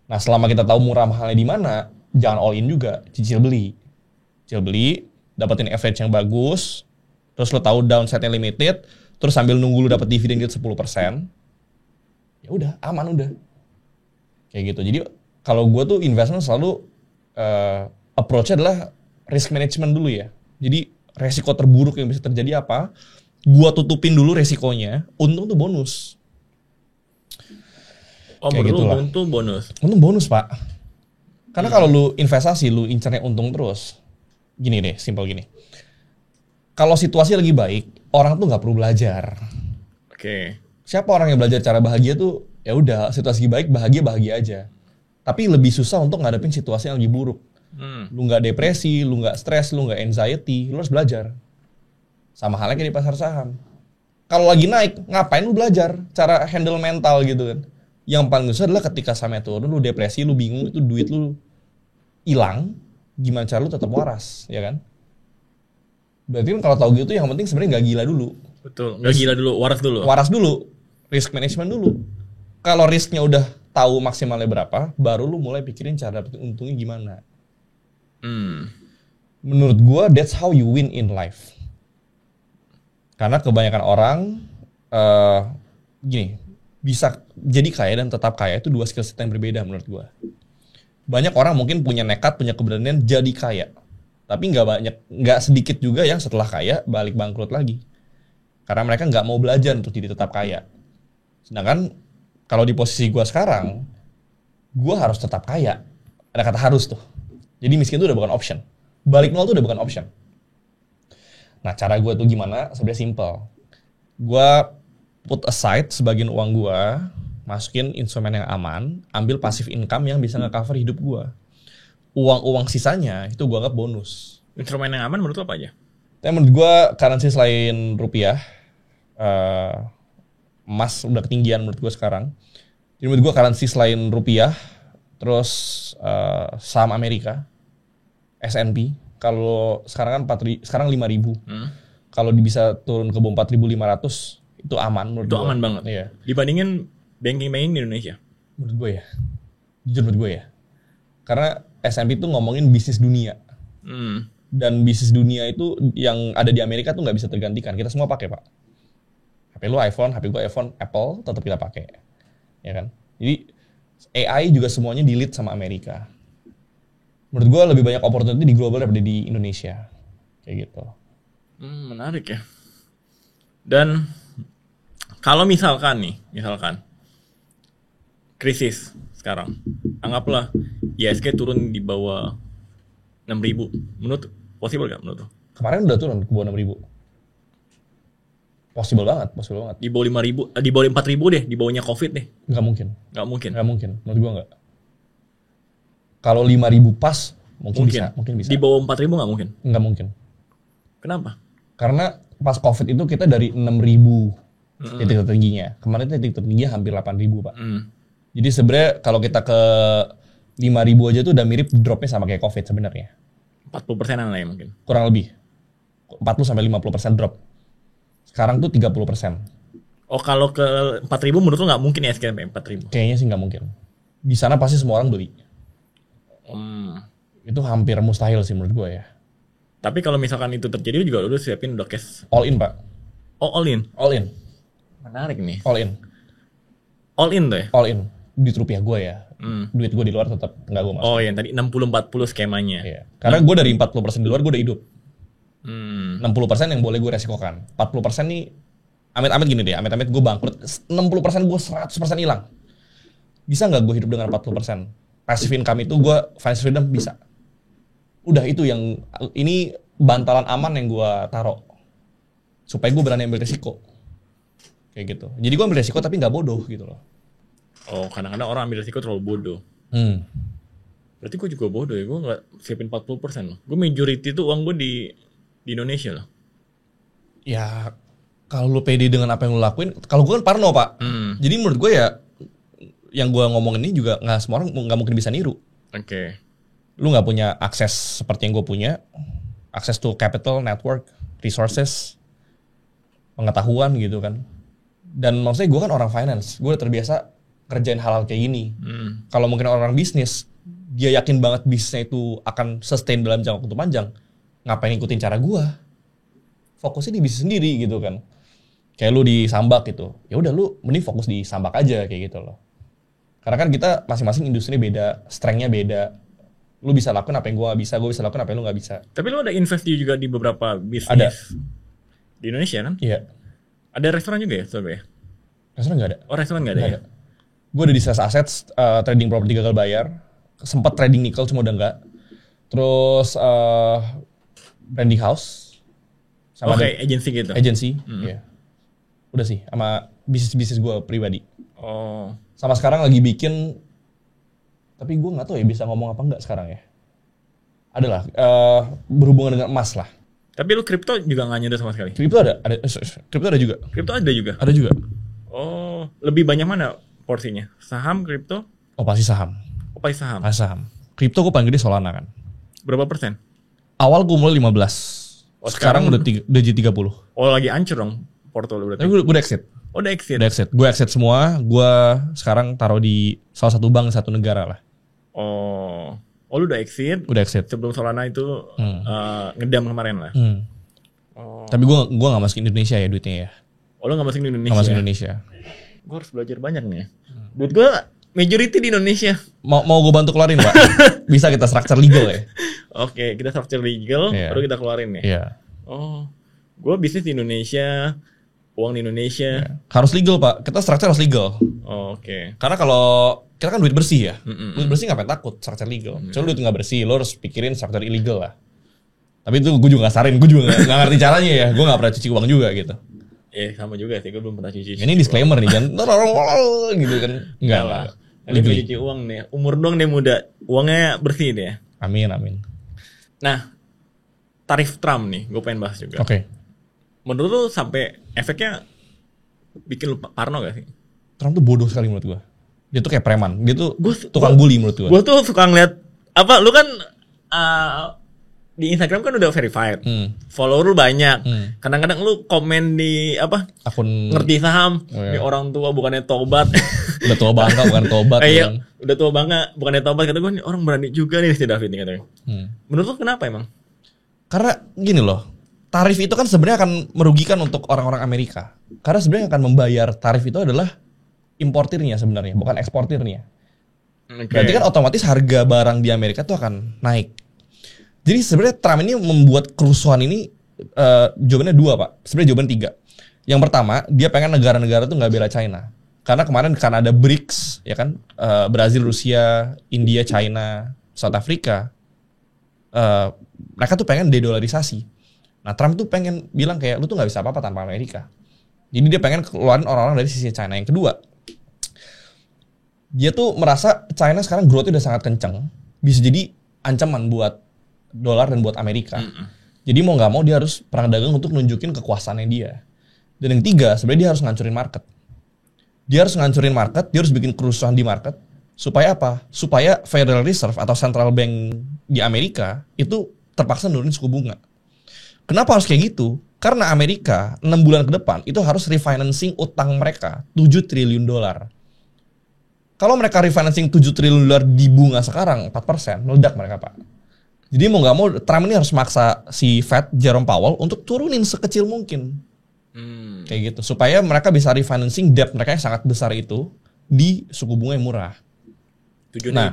Nah, selama kita tahu murah mahalnya di mana, jangan all in juga, cicil beli. Cicil beli, dapetin average yang bagus, terus lu tahu downside-nya limited, terus sambil nunggu lu dapat dividend yield 10%. Ya udah, aman udah. Kayak gitu. Jadi kalau gue tuh investment selalu approach-nya adalah risk management dulu ya. Jadi resiko terburuk yang bisa terjadi apa, gue tutupin dulu resikonya, untung tuh bonus. Oh, untung tuh bonus? Untung bonus Pak. Karena kalau lu investasi, lu incernya untung terus. Gini deh, simple gini. Kalau situasi lagi baik, orang tuh nggak perlu belajar. Oke. Siapa orang yang belajar cara bahagia tuh, ya udah situasi baik, bahagia aja. Tapi lebih susah untuk ngadepin situasi yang lagi buruk. Lu nggak depresi, lu nggak stres, lu nggak anxiety, lu harus belajar. Sama halnya kayak di pasar saham. Kalau lagi naik, ngapain lu belajar cara handle mental gitu kan? Yang paling susah adalah ketika sahamnya turun, lu depresi, lu bingung, itu duit lu hilang, gimana cara lu tetap waras, ya kan? Berarti kan kalau tahu gitu, yang penting sebenarnya nggak gila dulu. Betul, nggak gila dulu, waras dulu. Waras dulu, risk management dulu. Kalau risknya udah tahu maksimalnya berapa, baru lu mulai pikirin cara dapetin untungnya gimana. Menurut gua, that's how you win in life. Karena kebanyakan orang, gini, bisa jadi kaya dan tetap kaya itu dua skill set yang berbeda menurut gua. Banyak orang mungkin punya nekat, punya keberanian jadi kaya. Tapi nggak sedikit juga yang setelah kaya balik bangkrut lagi. Karena mereka nggak mau belajar untuk jadi tetap kaya. Sedangkan kalau di posisi gue sekarang, gue harus tetap kaya. Ada kata harus tuh. Jadi miskin itu udah bukan option. Balik nol tuh udah bukan option. Nah, cara gue tuh gimana? Sebenarnya simple. Gue put aside sebagian uang gue, masukin instrumen yang aman, ambil passive income yang bisa nge-cover hidup gue. Uang-uang sisanya itu gue anggap bonus. Instrumen yang aman menurut lo apa aja? Tapi menurut gue currency selain rupiah, emas udah ketinggian menurut gue sekarang. Jadi menurut gue currency selain rupiah, terus saham Amerika, S&P. Kalau sekarang kan sekarang 5.000. Kalau bisa turun ke bawah 4.500 itu aman menurut gue. Itu aman banget. Iya. Dibandingin banking di Indonesia. Menurut gue ya. Jujur menurut gue ya. Karena S&P itu ngomongin bisnis dunia. Dan bisnis dunia itu yang ada di Amerika tuh nggak bisa tergantikan. Kita semua pakai Pak. HP lu iPhone, HP gue iPhone, Apple tetap kita pakai, ya kan? Jadi AI juga semuanya di lead sama Amerika. Menurut gue lebih banyak opportunity di global daripada di Indonesia. Kayak gitu. Menarik ya. Dan kalau misalkan krisis sekarang, anggaplah ISG turun di bawah 6.000, menurut possible gak menurut lo? Kemarin udah turun ke bawah 6.000. Possible banget. Di bawah 5.000, di bawah 4.000 deh, di bawahnya COVID deh. Nggak mungkin. Nggak mungkin. Menurut gue nggak. Kalau 5.000 pas, mungkin bisa. Di bawah 4.000 nggak mungkin? Nggak mungkin. Kenapa? Karena pas COVID itu kita dari 6.000 titik tertingginya. Kemarin titik tertingginya hampir 8.000, Pak. Jadi sebenarnya kalau kita ke 5.000 aja tuh udah mirip dropnya sama kayak COVID sebenarnya. 40%-an lah ya mungkin. Kurang lebih. 40-50% drop. Sekarang tuh 30%. Oh, kalau ke 4.000 menurut lo nggak mungkin ya sampai 4.000? Kayaknya sih nggak mungkin. Di sana pasti semua orang beli. Itu hampir mustahil sih menurut gue ya. Tapi kalau misalkan itu terjadi juga udah siapin udah cash. All in, Pak. Oh, all in? All in. Menarik nih. All in. All in tuh ya? All in. Duit rupiah gue ya. Duit gue di luar tetap nggak gue masuk. Oh iya, tadi 60-40 skemanya. Iya. Karena gue dari 40% di luar gue udah hidup. 60% yang boleh gue resikokan. 40% nih, amit-amit gini deh, amit-amit gue bangkrut. 60% gue 100% hilang. Bisa nggak gue hidup dengan 40%? Passive income itu gue, financial freedom bisa. Udah itu yang, ini bantalan aman yang gue taruh. Supaya gue berani ambil risiko. Kayak gitu. Jadi gue ambil risiko tapi nggak bodoh gitu loh. Oh, kadang-kadang orang ambil risiko terlalu bodoh. Berarti gue juga bodoh ya, gue nggak siapin 40% loh. Gue majority tuh uang gue di Indonesia loh. Ya, kalau lu pede dengan apa yang lu lakuin, kalau gue kan parno, Pak. Jadi menurut gue ya, yang gue ngomong ini juga nggak semua orang nggak mungkin bisa niru. Oke. Lu nggak punya akses seperti yang gue punya, akses to capital, network, resources, pengetahuan gitu kan. Dan maksudnya gue kan orang finance, gue udah terbiasa kerjain hal-hal kayak gini. Kalau mungkin orang bisnis, dia yakin banget bisnisnya itu akan sustain dalam jangka waktu panjang, ngapain ngikutin cara gue? Fokusnya di bisnis sendiri gitu kan. Kayak lu di Sambak gitu, ya udah lu mending fokus di Sambak aja kayak gitu loh. Karena kan kita masing-masing industrinya beda, strength-nya beda. Lu bisa lakukan apa yang gue bisa lakukan apa yang lu nggak bisa. Tapi lu ada invest juga di beberapa bisnis. Ada. Di Indonesia kan? Iya. Ada restoran juga ya, Sobe? Restoran nggak ada. Oh, restoran nggak ada ya? Gue ada di sales assets, trading property gagal bayar. Sempat trading nikel cuma udah enggak. Terus branding house. Sama kayak agency gitu? Agency, iya. Udah sih, sama bisnis-bisnis gue pribadi. Oh. Sama sekarang lagi bikin, tapi gue nggak tahu ya bisa ngomong apa enggak sekarang ya. Adalah berhubungan dengan emas lah. Tapi lu kripto juga nggak nyedot sama sekali? Kripto ada juga. Kripto ada juga? Ada juga. Oh, lebih banyak mana porsinya? Saham, kripto? Oh pasti saham. Oh pasti saham? Pasti saham. Kripto gue paling gede Solana kan. Berapa persen? Awal gue mulai 15. Sekarang udah jadi 30. Oh lagi hancur dong porto lu berarti? Tapi gue udah exit. Oh udah exit? Udah exit. Gue exit semua. Gue sekarang taruh di salah satu bank satu negara lah. Oh lu udah exit? Udah exit. Sebelum Solana itu ngedam kemarin lah? Oh. Tapi gue gak masuk Indonesia ya duitnya ya. Oh lu gak masuk Indonesia? Gak masuk Indonesia. Gue harus belajar banyak nih. Duit gue majority di Indonesia. Mau gue bantu keluarin, Pak? Bisa kita structure legal ya? Oke, kita structure legal, baru kita keluarin ya? Iya. Oh, gue bisnis di Indonesia, uang di Indonesia. Harus legal, Pak. Kita structure harus legal. Oh, oke. Karena kalau kita kan duit bersih ya. Duit bersih ngapain takut structure legal. Soalnya duit nggak bersih, lo harus pikirin structure illegal lah. Tapi itu gue juga nggak sarin, gue juga nggak ngerti caranya ya. Gue nggak pernah cuci uang juga gitu. Sama juga sih, gue belum pernah cuci. Ini disclaimer nih, jangan gitu kan. Enggak lah. Ini cuci uang nih, umur dong deh muda, uangnya bersih deh. Amin. Nah, tarif Trump nih, gue pengen bahas juga. Oke. Menurut lu sampai efeknya bikin lu parno gak sih? Trump tuh bodoh sekali menurut gue. Dia tuh kayak preman, dia tuh tukang bully menurut gue. Gue tuh suka ngeliat, lu kan di Instagram kan udah verified, follower lu banyak. Kadang-kadang lu komen di akun ngerti saham, ini orang tua bukannya tobat. Udah tua bangka bukan tobat. Iya, udah tua bangka bukannya tobat. Kata gue nih orang berani juga nih si David nih katanya. Menurut lu kenapa emang? Karena gini loh, tarif itu kan sebenarnya akan merugikan untuk orang-orang Amerika. Karena sebenarnya akan membayar tarif itu adalah importirnya sebenarnya, bukan eksportirnya. Berarti kan otomatis harga barang di Amerika tuh akan naik. Jadi sebenarnya Trump ini membuat kerusuhan ini jawabannya 2 Pak. Sebenarnya jawaban 3. Yang pertama, dia pengen negara-negara tuh nggak bela China. Karena kemarin ada BRICS, ya kan, Brazil, Rusia, India, China, South Africa, mereka tuh pengen dedolarisasi. Nah Trump tuh pengen bilang kayak lu tuh nggak bisa apa-apa tanpa Amerika. Jadi dia pengen keluarin orang-orang dari sisi China. Yang kedua, dia tuh merasa China sekarang growth-nya udah sangat kencang, bisa jadi ancaman buat dolar dan buat Amerika. Jadi mau nggak mau dia harus perang dagang untuk nunjukin kekuasaannya dia. Dan yang 3, sebenarnya dia harus ngancurin market. Dia harus ngancurin market, dia harus bikin kerusuhan di market. Supaya apa? Supaya Federal Reserve atau Central Bank di Amerika itu terpaksa nurunin suku bunga. Kenapa harus kayak gitu? Karena Amerika 6 bulan ke depan itu harus refinancing utang mereka 7 triliun dolar. Kalau mereka refinancing 7 triliun dolar di bunga sekarang 4%, meledak mereka Pak. Jadi mau nggak mau Trump ini harus maksa si Fed, Jerome Powell untuk turunin sekecil mungkin. Kayak gitu. Supaya mereka bisa refinancing debt mereka yang sangat besar itu di suku bunga yang murah. Tujuan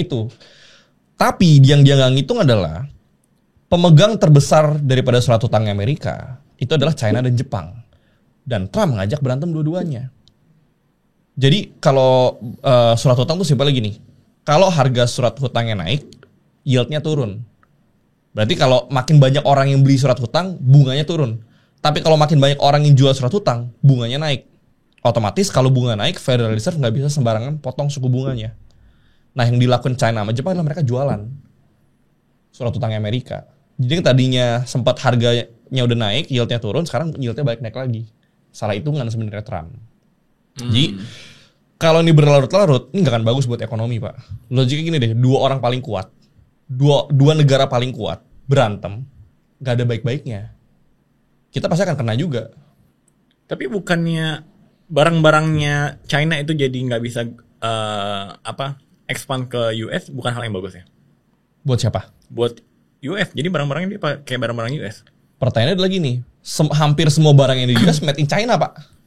itu. Tapi yang dia nggak ngitung adalah pemegang terbesar daripada surat hutangnya Amerika itu adalah China dan Jepang. Dan Trump ngajak berantem dua-duanya. Jadi kalau surat hutang tuh simpelnya gini. Kalau harga surat hutangnya naik, yield-nya turun. Berarti kalau makin banyak orang yang beli surat hutang, bunganya turun. Tapi kalau makin banyak orang yang jual surat hutang, bunganya naik. Otomatis kalau bunga naik, Federal Reserve nggak bisa sembarangan potong suku bunganya. Nah yang dilakukan China sama Jepang adalah mereka jualan surat hutangnya Amerika. Jadi yang tadinya sempat harganya udah naik, yield-nya turun, sekarang yield-nya balik naik lagi. Salah hitungan sebenarnya Trump. Jadi kalau ini berlarut-larut, ini nggak akan bagus buat ekonomi Pak. Logiknya gini deh, 2 orang paling kuat, dua negara paling kuat berantem, nggak ada baik-baiknya. Kita pasti akan kena juga. Tapi bukannya barang-barangnya China itu jadi nggak bisa expand ke US, bukan hal yang bagus ya? Buat siapa? Buat US. Jadi barang-barangnya dia kayak barang-barang US. Pertanyaannya adalah gini, hampir semua barang yang di US made in China Pak.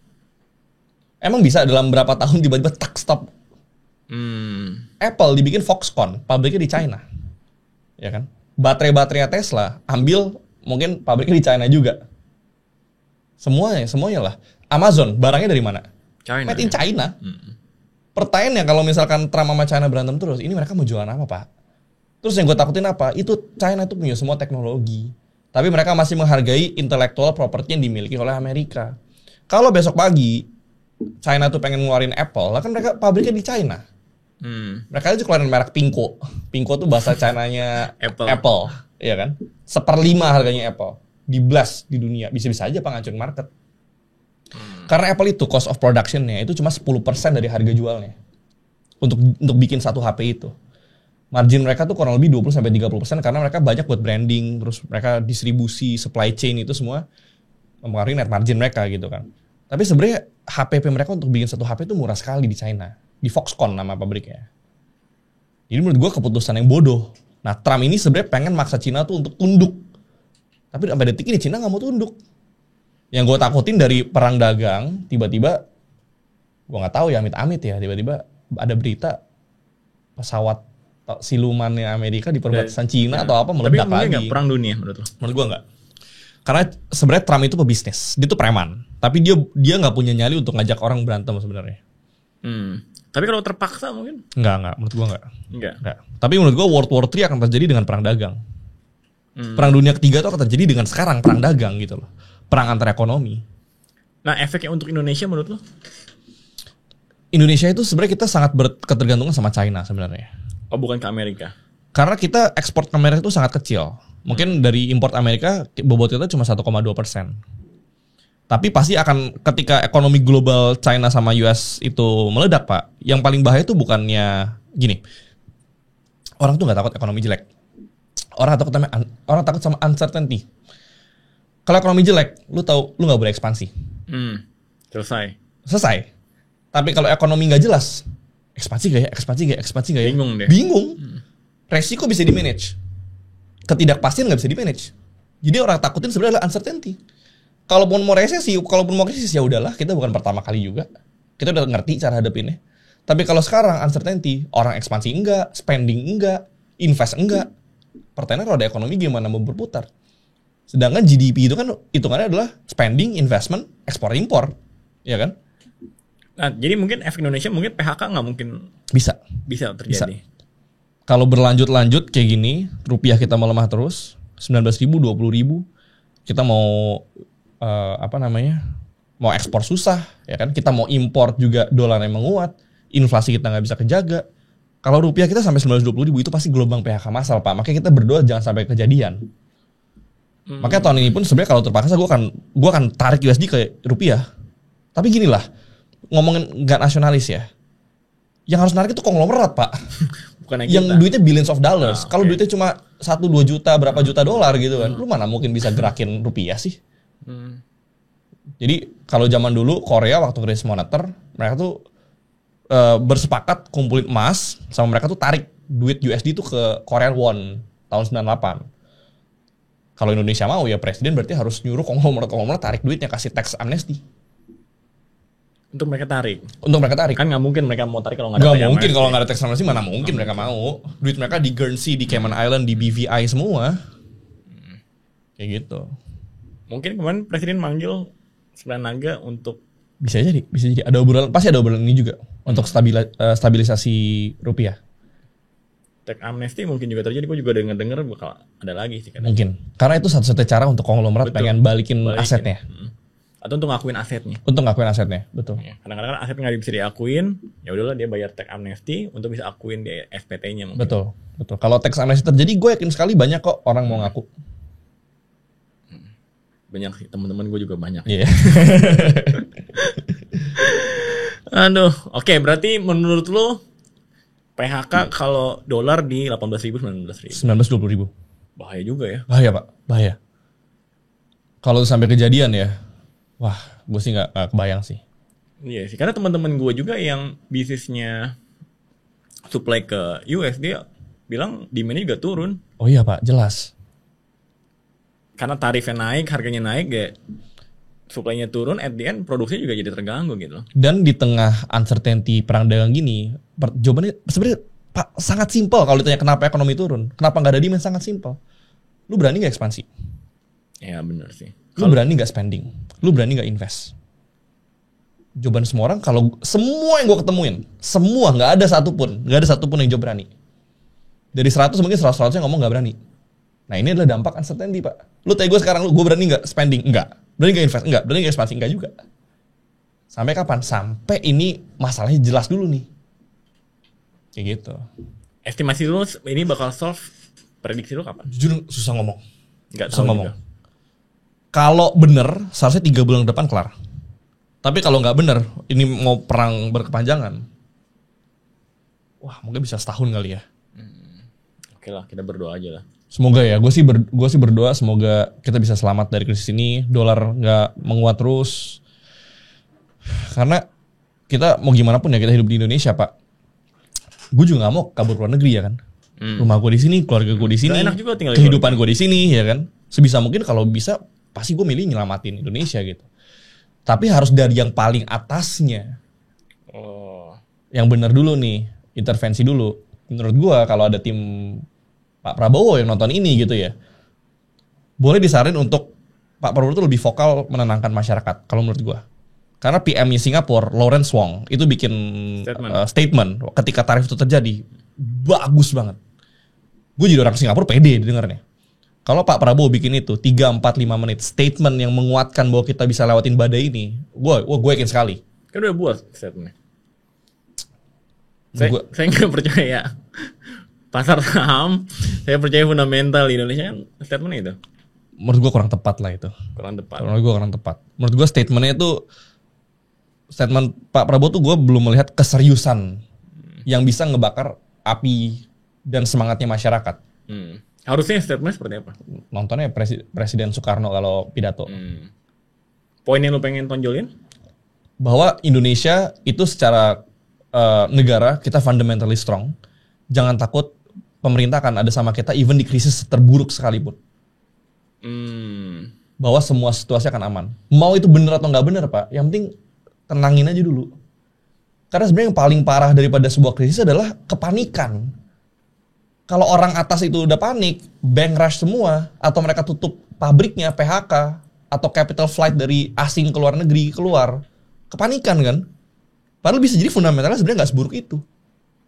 Emang bisa dalam berapa tahun tiba-tiba tak stop? Apple dibikin Foxconn, pabriknya di China, ya kan? Baterai-baterainya Tesla ambil mungkin pabriknya di China juga. Semuanya lah. Amazon barangnya dari mana? China. Made in China. Pertanyaannya kalau misalkan Trump sama China berantem terus, ini mereka mau jualan apa Pak? Terus yang gue takutin apa? Itu China itu punya semua teknologi, tapi mereka masih menghargai intellectual property yang dimiliki oleh Amerika. Kalau besok pagi China tuh pengen ngeluarin Apple, lah kan mereka pabriknya di China. Mereka aja keluarin merek Pico. Pico tuh bahasa Chinanya Apple, iya kan? 1/5 harganya Apple. Di blast di dunia, bisa-bisa aja Pak ngancurin market. Karena Apple itu cost of production-nya itu cuma 10% dari harga jualnya. Untuk bikin satu HP itu. Margin mereka tuh kurang lebih 20-30% karena mereka banyak buat branding, terus mereka distribusi, supply chain itu semua mempengaruhi net margin mereka gitu kan. Tapi sebenarnya HPP mereka untuk bikin satu HP itu murah sekali di China. Di Foxconn nama pabriknya. Jadi menurut gue keputusan yang bodoh. Nah Trump ini sebenarnya pengen maksa China tuh untuk tunduk. Tapi sampai detik ini China nggak mau tunduk. Yang gue takutin dari perang dagang, tiba-tiba, gue nggak tahu ya amit-amit ya, tiba-tiba ada berita pesawat silumannya Amerika di perbatasan China atau apa meledak lagi. Tapi mungkin nggak perang dunia menurut lo? Menurut gue nggak. Karena sebenarnya Trump itu pebisnis, dia tuh preman. Tapi dia nggak punya nyali untuk ngajak orang berantem sebenarnya. Tapi kalau terpaksa mungkin? Nggak. Menurut gue nggak. Nggak. Tapi menurut gue World War III akan terjadi dengan perang dagang. Perang dunia ketiga itu akan terjadi dengan sekarang perang dagang gitu loh. Perang antar ekonomi. Nah efeknya untuk Indonesia menurut lo? Indonesia itu sebenarnya kita sangat ketergantungan sama China sebenarnya. Oh bukan ke Amerika? Karena kita ekspor ke Amerika itu sangat kecil. Mungkin dari import Amerika bobot kita cuma 1,2%. Tapi pasti akan ketika ekonomi global China sama US itu meledak Pak. Yang paling bahaya itu bukannya gini. Orang tuh nggak takut ekonomi jelek. Orang takut sama uncertainty. Kalau ekonomi jelek, lu nggak boleh ekspansi. Selesai. Tapi kalau ekonomi nggak jelas, ekspansi gak ya? Bingung. Resiko bisa di manage. Ketidakpastian nggak bisa di manage. Jadi orang takutin sebenarnya adalah uncertainty. Kalaupun mau resesi ya udahlah, kita bukan pertama kali juga. Kita udah ngerti cara hadapinnya. Tapi kalau sekarang uncertainty, orang ekspansi enggak, spending enggak, invest enggak. Pertanyaannya roda ekonomi gimana mau berputar? Sedangkan GDP itu kan hitungannya adalah spending, investment, ekspor impor, ya kan? Nah, jadi mungkin efek Indonesia mungkin PHK nggak mungkin bisa terjadi. Kalau berlanjut-lanjut kayak gini, rupiah kita melemah terus, 19.000, 20.000, kita mau mau ekspor susah, ya kan? Kita mau impor juga dolarnya menguat, inflasi kita nggak bisa kejaga. Kalau rupiah kita sampai 19-20 ribu itu pasti gelombang PHK massal, Pak. Makanya kita berdoa jangan sampai kejadian. Makanya tahun ini pun sebenarnya kalau terpaksa gue akan tarik USD ke rupiah. Tapi gini lah, ngomongin nggak nasionalis ya. Yang harus narik itu konglomerat, Pak. Bukan yang duitnya billions of dollars. Kalau duitnya cuma 1-2 juta, berapa juta dolar gitu kan. Lu mana mungkin bisa gerakin rupiah sih? Jadi kalau zaman dulu Korea waktu krisis moneter, mereka tuh bersepakat kumpulin emas sama mereka tuh tarik duit USD tuh ke Korean won tahun 98. Kalau Indonesia mau ya presiden berarti harus nyuruh konglomerat tarik duitnya, kasih tax amnesty. Untuk mereka tarik. Kan nggak mungkin mereka mau tarik kalau nggak ada. Nggak mungkin kalau nggak ada tax amnesty, mana mungkin mereka mau. Duit mereka di Guernsey, di Cayman Island, di BVI semua. Kayak gitu. Mungkin kemarin presiden manggil Sembilan Naga untuk bisa jadi pasti ada obrolan ini juga untuk stabilisasi rupiah. Tax amnesty mungkin juga terjadi. Gue juga dengar bakal ada lagi sih kadang. Mungkin karena itu satu-satunya cara untuk konglomerat pengen balikin asetnya. Atau untuk ngakuin asetnya. Betul. Ya, kadang-kadang aset nggak bisa diakuin, ya udahlah dia bayar tax amnesty untuk bisa akuin di SPT-nya mungkin. Betul. Kalau tax amnesty terjadi, gue yakin sekali banyak kok orang mau ngaku. Banyak sih, teman-teman gue juga banyak. Iya. Aduh, oke, berarti menurut lo PHK kalau dolar di 18.000, 19.000. 19-20 ribu. Bahaya juga ya. Bahaya, Pak. Bahaya. Kalau sampai kejadian ya, wah, gue sih nggak kebayang sih. Iya sih, karena teman-teman gue juga yang bisnisnya supply ke US, dia bilang demand-nya juga turun. Oh iya, Pak, jelas. Karena tarifnya naik, harganya naik, ya supply-nya turun, at the end produksinya juga jadi terganggu gitu. Dan di tengah uncertainty perang dagang gini, jawabannya sebenarnya Pak sangat simpel kalau ditanya kenapa ekonomi turun. Kenapa nggak ada demand, sangat simpel. Lu berani nggak ekspansi? Ya benar sih. Lu berani nggak spending? Lu berani nggak invest? Jawaban semua orang, kalau semua yang gue ketemuin, semua nggak ada satupun yang jawab berani. Dari 100 mungkin 100 yang ngomong nggak berani. Nah ini adalah dampak uncertainty, Pak. Lu tanya gue sekarang, gue berani nggak spending? Enggak. Berani nggak invest? Enggak. Berani nggak ekspansi? Enggak juga. Sampai kapan? Sampai ini masalahnya jelas dulu nih. Kayak gitu. Estimasi lu ini bakal solve, prediksi lu kapan? Jujur susah ngomong. Nggak tahu ngomong. Kalau bener, seharusnya 3 bulan depan kelar. Tapi kalau nggak bener, ini mau perang berkepanjangan. Wah, mungkin bisa setahun kali ya. Oke lah, kita berdoa aja lah. Semoga ya, gue sih berdoa semoga kita bisa selamat dari krisis ini, dolar nggak menguat terus. Karena kita mau gimana pun ya kita hidup di Indonesia, Pak. Gue juga nggak mau kabur luar negeri ya kan. Rumah gue di sini, keluarga gue di sini, kehidupan gue di sini ya kan. Sebisa mungkin kalau bisa pasti gue milih nyelamatin Indonesia gitu. Tapi harus dari yang paling atasnya. Yang benar dulu nih, intervensi dulu. Menurut gue kalau ada tim Pak Prabowo yang nonton ini gitu ya, boleh disarin untuk Pak Prabowo itu lebih vokal menenangkan masyarakat kalau menurut gue. Karena PM-nya Singapura, Lawrence Wong, itu bikin statement ketika tarif itu terjadi. Bagus banget. Gue jadi orang Singapura pede didengarnya. Kalau Pak Prabowo bikin itu 3, 4, 5 menit statement yang menguatkan bahwa kita bisa lewatin badai ini, gue yakin sekali. Kan udah buat statementnya. Saya nggak percaya pasar saham, saya percaya fundamental di Indonesia kan statementnya itu. Menurut gue kurang tepat lah itu. Menurut gue statementnya itu, statement Pak Prabowo tuh gue belum melihat keseriusan yang bisa ngebakar api dan semangatnya masyarakat. Harusnya statement seperti apa? Nontonnya Presiden Soekarno kalau pidato. Poin yang lu pengen tonjolin? Bahwa Indonesia itu secara negara kita fundamentally strong. Jangan takut, pemerintah akan ada sama kita even di krisis terburuk sekalipun. Bahwa semua situasi akan aman. Mau itu benar atau nggak benar, Pak, yang penting tenangin aja dulu. Karena sebenarnya yang paling parah daripada sebuah krisis adalah kepanikan. Kalau orang atas itu udah panik, bank rush semua, atau mereka tutup pabriknya, PHK, atau capital flight dari asing ke luar negeri keluar, kepanikan kan? Padahal bisa jadi fundamentalnya sebenarnya nggak seburuk itu.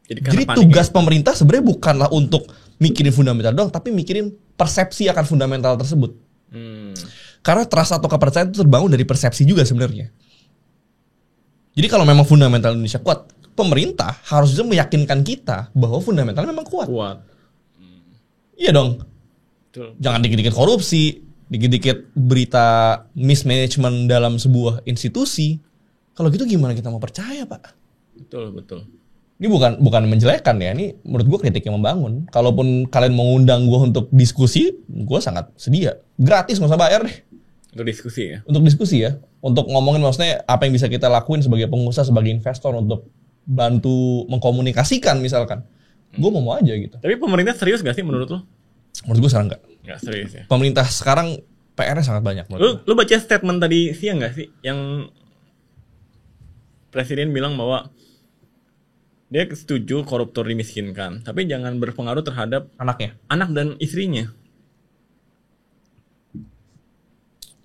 Jadi tugas pemerintah sebenarnya bukanlah untuk mikirin fundamental doang, tapi mikirin persepsi akan fundamental tersebut. Karena trust atau kepercayaan itu terbangun dari persepsi juga sebenarnya. Jadi kalau memang fundamental Indonesia kuat, pemerintah harus bisa meyakinkan kita bahwa fundamentalnya memang kuat. Iya dong. Betul. Jangan dikit-dikit korupsi, dikit-dikit berita mismanagement dalam sebuah institusi. Kalau gitu gimana kita mau percaya, Pak? Betul. Ini bukan menjelekan ya, ini menurut gue kritik yang membangun. Kalaupun kalian mau ngundang gue untuk diskusi, gue sangat sedia. Gratis, nggak usah bayar deh. Untuk diskusi ya? Untuk diskusi ya. Untuk ngomongin maksudnya apa yang bisa kita lakuin sebagai pengusaha, sebagai investor untuk bantu mengkomunikasikan misalkan. Gue mau aja gitu. Tapi pemerintah serius gak sih menurut lo? Menurut gue sekarang enggak. Gak serius ya? Pemerintah sekarang PR-nya sangat banyak. Lu baca statement tadi siang gak sih? Yang Presiden bilang bahwa dia setuju koruptor dimiskinkan, tapi jangan berpengaruh terhadap anaknya, anak dan istrinya.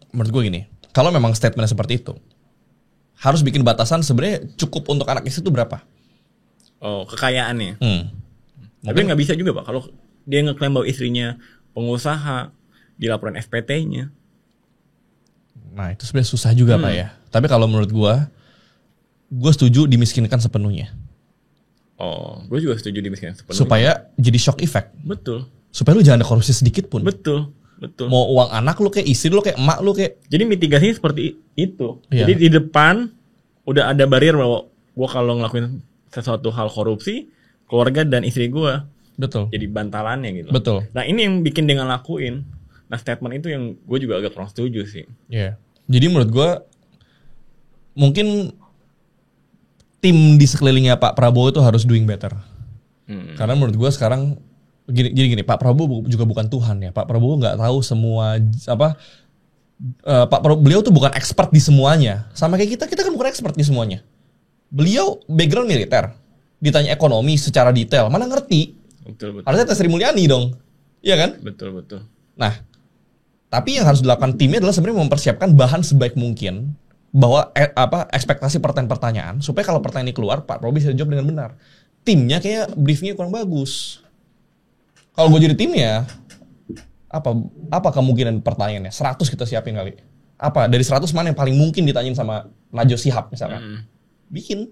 Menurut gue gini, kalau memang statementnya seperti itu, harus bikin batasan sebenarnya cukup untuk anak istri itu berapa? Oh, kekayaannya. Tapi Mungkin nggak bisa juga Pak, kalau dia ngeklaim bahwa istrinya pengusaha, dilaporin SPT-nya. Nah itu sebenarnya susah juga Pak ya. Tapi kalau menurut gue setuju dimiskinkan sepenuhnya. Oh, gue juga setuju dimiskinkan sepenuhnya. Supaya jadi shock effect. Betul. Supaya lu jangan ada korupsi sedikit pun. Betul. Mau uang anak lu kayak istri lu kayak emak lu kayak. Jadi mitigasinya seperti itu. Iya. Jadi di depan udah ada barrier bahwa gue kalau ngelakuin sesuatu hal korupsi, keluarga dan istri gue betul. Jadi bantalannya gitu. Betul. Nah ini yang bikin dia ngelakuin. Nah statement itu yang gue juga agak kurang setuju sih. Iya. Jadi menurut gue mungkin tim di sekelilingnya Pak Prabowo itu harus doing better. Karena menurut gue sekarang gini, Pak Prabowo juga bukan Tuhan ya. Pak Prabowo nggak tahu semua Pak Prabowo, beliau tuh bukan expert di semuanya. Sama kayak kita kan bukan expert di semuanya. Beliau background militer, ditanya ekonomi secara detail, mana ngerti? Betul. Harusnya tes Sri Mulyani dong, iya kan? Betul. Nah, tapi yang harus dilakukan timnya adalah sebenarnya mempersiapkan bahan sebaik mungkin bahwa ekspektasi pertanyaan supaya kalau pertanyaan ini keluar, Pak Prabowo bisa jawab dengan benar. Timnya kayak briefingnya kurang bagus. Kalau gue jadi timnya, apa kemungkinan pertanyaannya? 100 kita siapin kali. Apa dari 100 mana yang paling mungkin ditanyain sama Najwa Shihab misalnya? Bikin.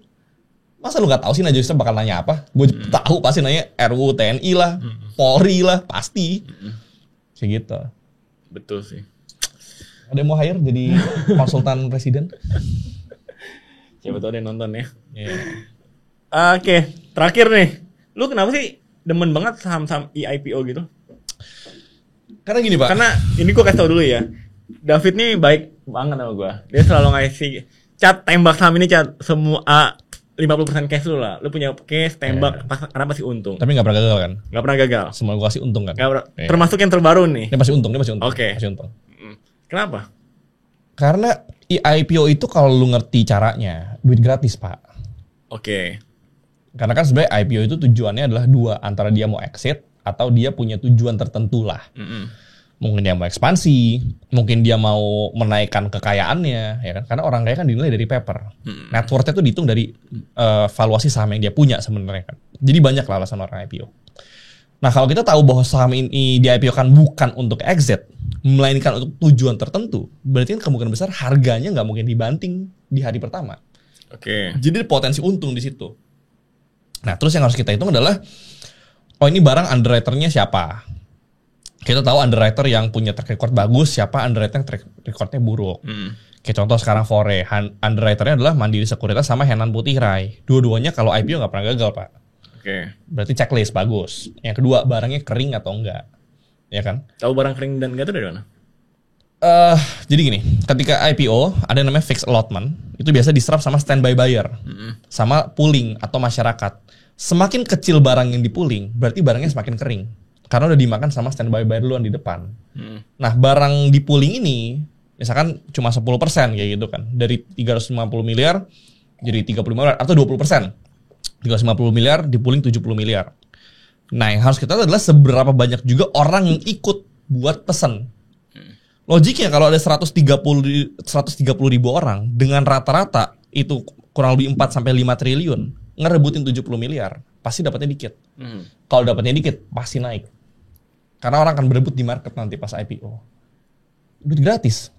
Masa lu nggak tahu sih Najwa Shihab bakal nanya apa? Gue tahu pasti nanya RUU TNI lah, Polri lah, pasti. Kayak gitu. Betul sih. Ada yang mau hire jadi konsultan presiden? Siapa tahu ada yang nonton ya. Yeah. Oke, terakhir nih. Lu kenapa sih demen banget saham-saham IPO gitu? Karena gini Pak. Karena ini gue kasih tau dulu ya. David nih baik banget sama gue. Dia selalu ngasih cat tembak saham ini cat semua 50% cash lu lah. Lu punya cash tembak karena pasti untung. Tapi nggak pernah gagal kan? Nggak pernah gagal. Semua gue kasih untung kan? Termasuk yang terbaru nih. Dia pasti untung. Oke. Pasti untung. Kenapa? Karena IPO itu kalau lu ngerti caranya, duit gratis Pak. Oke. Karena kan sebenarnya IPO itu tujuannya adalah dua, antara dia mau exit atau dia punya tujuan tertentu lah. Mungkin dia mau ekspansi, mungkin dia mau menaikkan kekayaannya, ya kan? Karena orang kaya kan dinilai dari paper. Net worth-nya itu dihitung dari valuasi saham yang dia punya sebenarnya kan. Jadi banyak lah alasan orang IPO. Nah kalau kita tahu bahwa saham ini di IPO kan bukan untuk exit, melainkan untuk tujuan tertentu, berarti kan kemungkinan besar harganya nggak mungkin dibanting di hari pertama. Oke. Jadi potensi untung di situ. Nah, terus yang harus kita hitung adalah, oh ini barang underwriter-nya siapa? Kita tahu underwriter yang punya track record bagus, siapa underwriter yang track record-nya buruk. Kayak contoh sekarang Fore, underwriter-nya adalah Mandiri Sekuritas sama Henan Putihrai. Dua-duanya kalau IPO nggak pernah gagal, Pak. Oke. Berarti checklist bagus. Yang kedua, barangnya kering atau enggak. Ya kan? Tahu barang kering dan enggak itu dari mana? Jadi gini, ketika IPO ada yang namanya fixed allotment, itu biasa diserap sama standby buyer, sama pooling atau masyarakat. Semakin kecil barang yang dipooling, berarti barangnya semakin kering, karena udah dimakan sama standby buyer duluan di depan. Nah, barang di pooling ini, misalkan cuma 10% kayak gitu kan, dari 350 miliar, Jadi 35 miliar atau 20%. 350 miliar dipooling 70 miliar. Nah, yang harus kita lihat adalah seberapa banyak juga orang yang ikut buat pesan. Logiknya kalau ada 130 ribu orang dengan rata-rata itu kurang lebih 4 sampai 5 triliun, ngerebutin 70 miliar, pasti dapatnya dikit. Kalau dapatnya dikit, pasti naik. Karena orang akan berebut di market nanti pas IPO. Duit gratis.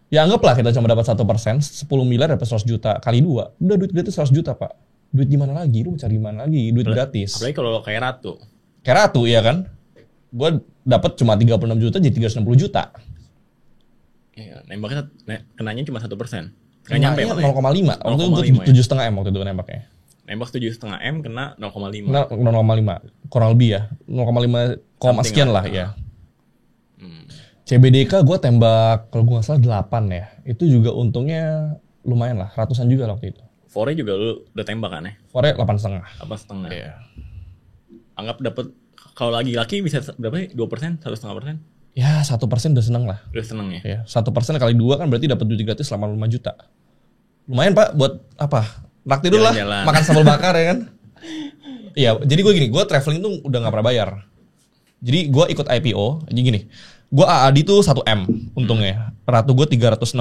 Ya anggaplah kita cuma dapat 1%, 10 miliar dapat 100 juta kali 2. Udah duit gratis 100 juta, Pak. Duit di mana lagi? Lu cari di mana lagi? Duit gratis. Apalagi kalau kayak Ratu. Kayak Ratu, ya kan? Gue dapat cuma 36 juta jadi 360 juta. Iya, nembaknya kenanya cuma 1%. Nggak nyampe 0,5. Waktu itu 7,5 M waktu itu nembaknya. Nembak 7,5 M kena 0,5. 0,5. Kurang lebih ya. 0,5 sekian lah ya. CBDK gue tembak kalau gue nggak salah 8 ya. Itu juga untungnya lumayan lah, ratusan juga waktu itu. Fore juga lu udah tembak kan ya? Fore 8,5. 8,5. Iya. Anggap dapat kalau laki-laki bisa berapa? 2%, 1,5%? Ya 1% udah seneng lah. Udah seneng ya? Ya 1% kali 2 kan berarti dapat duit gratis selama 5 juta. Lumayan Pak buat apa? Naktir dulu lah, makan sambal bakar ya kan? Iya, jadi gue gini, gue traveling tuh udah nggak pernah bayar. Jadi gue ikut IPO, jadi gini, gue AAD tuh 1 M untungnya, Ratu gue 360,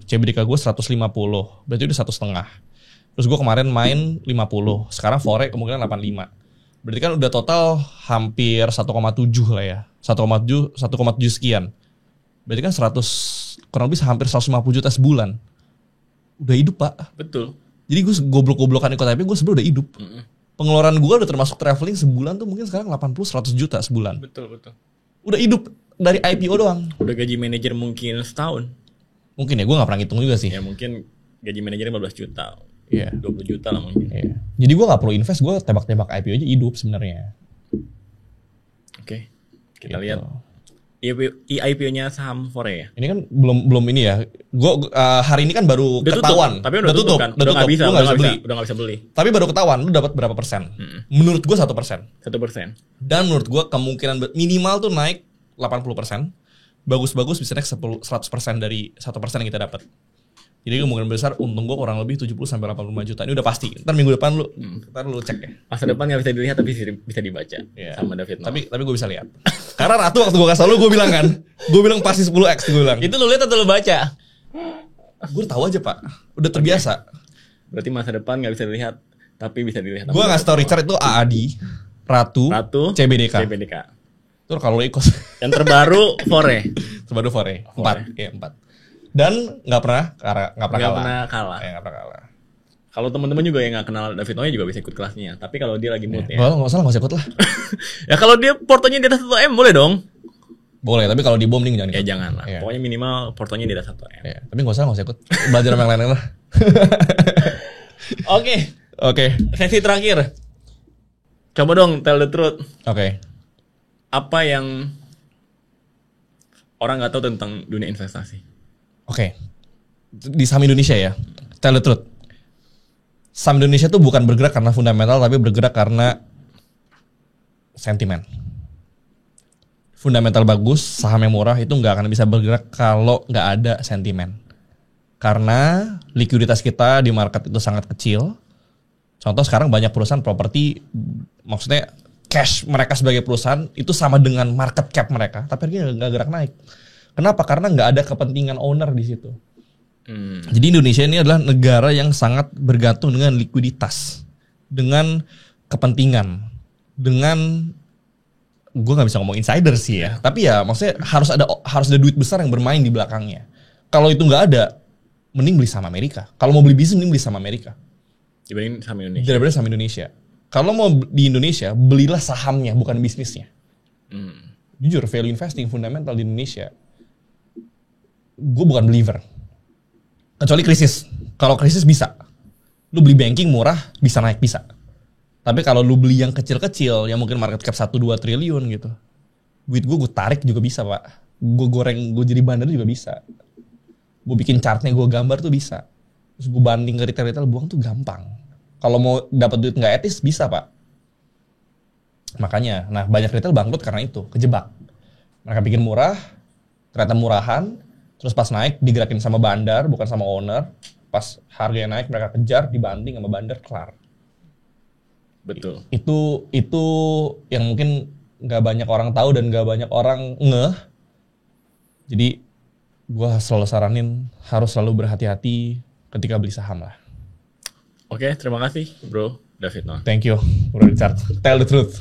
CBDK gue 150, berarti udah 1,5. Terus gue kemarin main 50, sekarang Fore kemungkinan 85. Berarti kan udah total hampir 1,7 lah ya, 1,7 sekian. Berarti kan 100, kurang lebih hampir 150 juta sebulan. Udah hidup Pak. Betul. Jadi gue goblok-goblokan ikut IPO, gue sebenarnya udah hidup. Pengeluaran gue udah termasuk traveling sebulan tuh mungkin sekarang 80-100 juta sebulan. Betul. Udah hidup dari IPO doang. Udah gaji manajer mungkin setahun. Mungkin ya, gue gak pernah ngitung juga sih. Ya mungkin gaji manajer 15 juta. Iya. 20 juta lah mungkin. Iya. Jadi gue gak perlu invest, gue tembak-tembak IPO aja hidup sebenarnya. Oke. Kita Gitu. lihat IPO-nya saham Fore ya. Ini kan belum ini ya. Gue hari ini kan baru Udah ketahuan. Tapi udah tutup kan. Udah nggak bisa beli. Udah nggak bisa beli. Tapi baru ketahuan, lu dapat berapa persen? Menurut gue 1%. 1%. Dan menurut gue kemungkinan minimal tuh naik 80%. Bagus-bagus bisa naik 100% dari 1% yang kita dapat. Jadi kemungkinan besar untung gue kurang lebih 70 sampai 85 juta. Ini udah pasti. Ntar minggu depan lu cek ya. Masa depan nggak bisa dilihat tapi bisa dibaca. Yeah. Sama David. Tapi gue bisa lihat. Karena Ratu waktu gue kasih lu gue bilang kan, gue bilang pasti 10x gue bilang. Itu lu lihat atau lu baca? Gue tahu aja Pak. Udah terbiasa. Berarti masa depan nggak bisa dilihat tapi bisa dilihat. Gue ngasih tau Richard itu AAD, Ratu, CBDK. Tuh kalau ikut. Yang terbaru Fore. Terbaru Fore. 4. Iya 4. Dan nggak pernah kalah. Nggak pernah kalah. Kalau teman-teman juga yang nggak kenal David Noya juga bisa ikut kelasnya. Tapi kalau dia lagi mood ya. Nggak usah ikut lah. Ya kalau dia portonya di atas 1 M boleh dong. Boleh, tapi kalau di bom jangan ikut. Ya jangan lah. Pokoknya minimal portonya di atas 1 M. Ya, tapi nggak usah ikut. Belajar sama yang lain lah. Oke. Sesi terakhir. Coba dong tell the truth. Oke. Apa yang orang nggak tahu tentang dunia investasi? Oke. Di saham Indonesia ya. Tell the truth. Saham Indonesia tuh bukan bergerak karena fundamental, tapi bergerak karena sentimen. Fundamental bagus, saham yang murah itu nggak akan bisa bergerak kalau nggak ada sentimen. Karena likuiditas kita di market itu sangat kecil. Contoh sekarang banyak perusahaan properti, maksudnya cash mereka sebagai perusahaan itu sama dengan market cap mereka, tapi harganya nggak gerak naik. Kenapa? Karena nggak ada kepentingan owner di situ. Jadi Indonesia ini adalah negara yang sangat bergantung dengan likuiditas, dengan kepentingan, dengan gue nggak bisa ngomong insider sih ya, tapi ya maksudnya harus ada duit besar yang bermain di belakangnya. Kalau itu nggak ada, mending beli saham Amerika. Kalau mau beli bisnis, mending beli saham Amerika dibanding saham Indonesia. Daripada saham Indonesia. Kalau mau di Indonesia, belilah sahamnya bukan bisnisnya. Jujur, value investing fundamental di Indonesia, gue bukan believer. Kecuali krisis. Kalau krisis bisa. Lu beli banking murah, bisa naik, bisa. Tapi kalau lu beli yang kecil-kecil, yang mungkin market cap 1-2 triliun gitu, duit gue tarik juga bisa Pak. Gue goreng, gue jadi bandar juga bisa. Gue bikin chartnya, gue gambar tuh bisa. Terus gue banding ke retail-retail, buang tuh gampang. Kalau mau dapat duit nggak etis, bisa Pak. Makanya, nah banyak retail bangkrut karena itu, kejebak. Mereka bikin murah, ternyata murahan, terus pas naik digerakin sama bandar, bukan sama owner, pas harganya naik mereka kejar, dibanting sama bandar, kelar. Betul. Itu yang mungkin nggak banyak orang tahu dan nggak banyak orang ngeh. Jadi gue selalu saranin harus selalu berhati-hati ketika beli saham lah. Oke, terima kasih Bro David Noah. Thank you, Bro Richard. Tell the truth.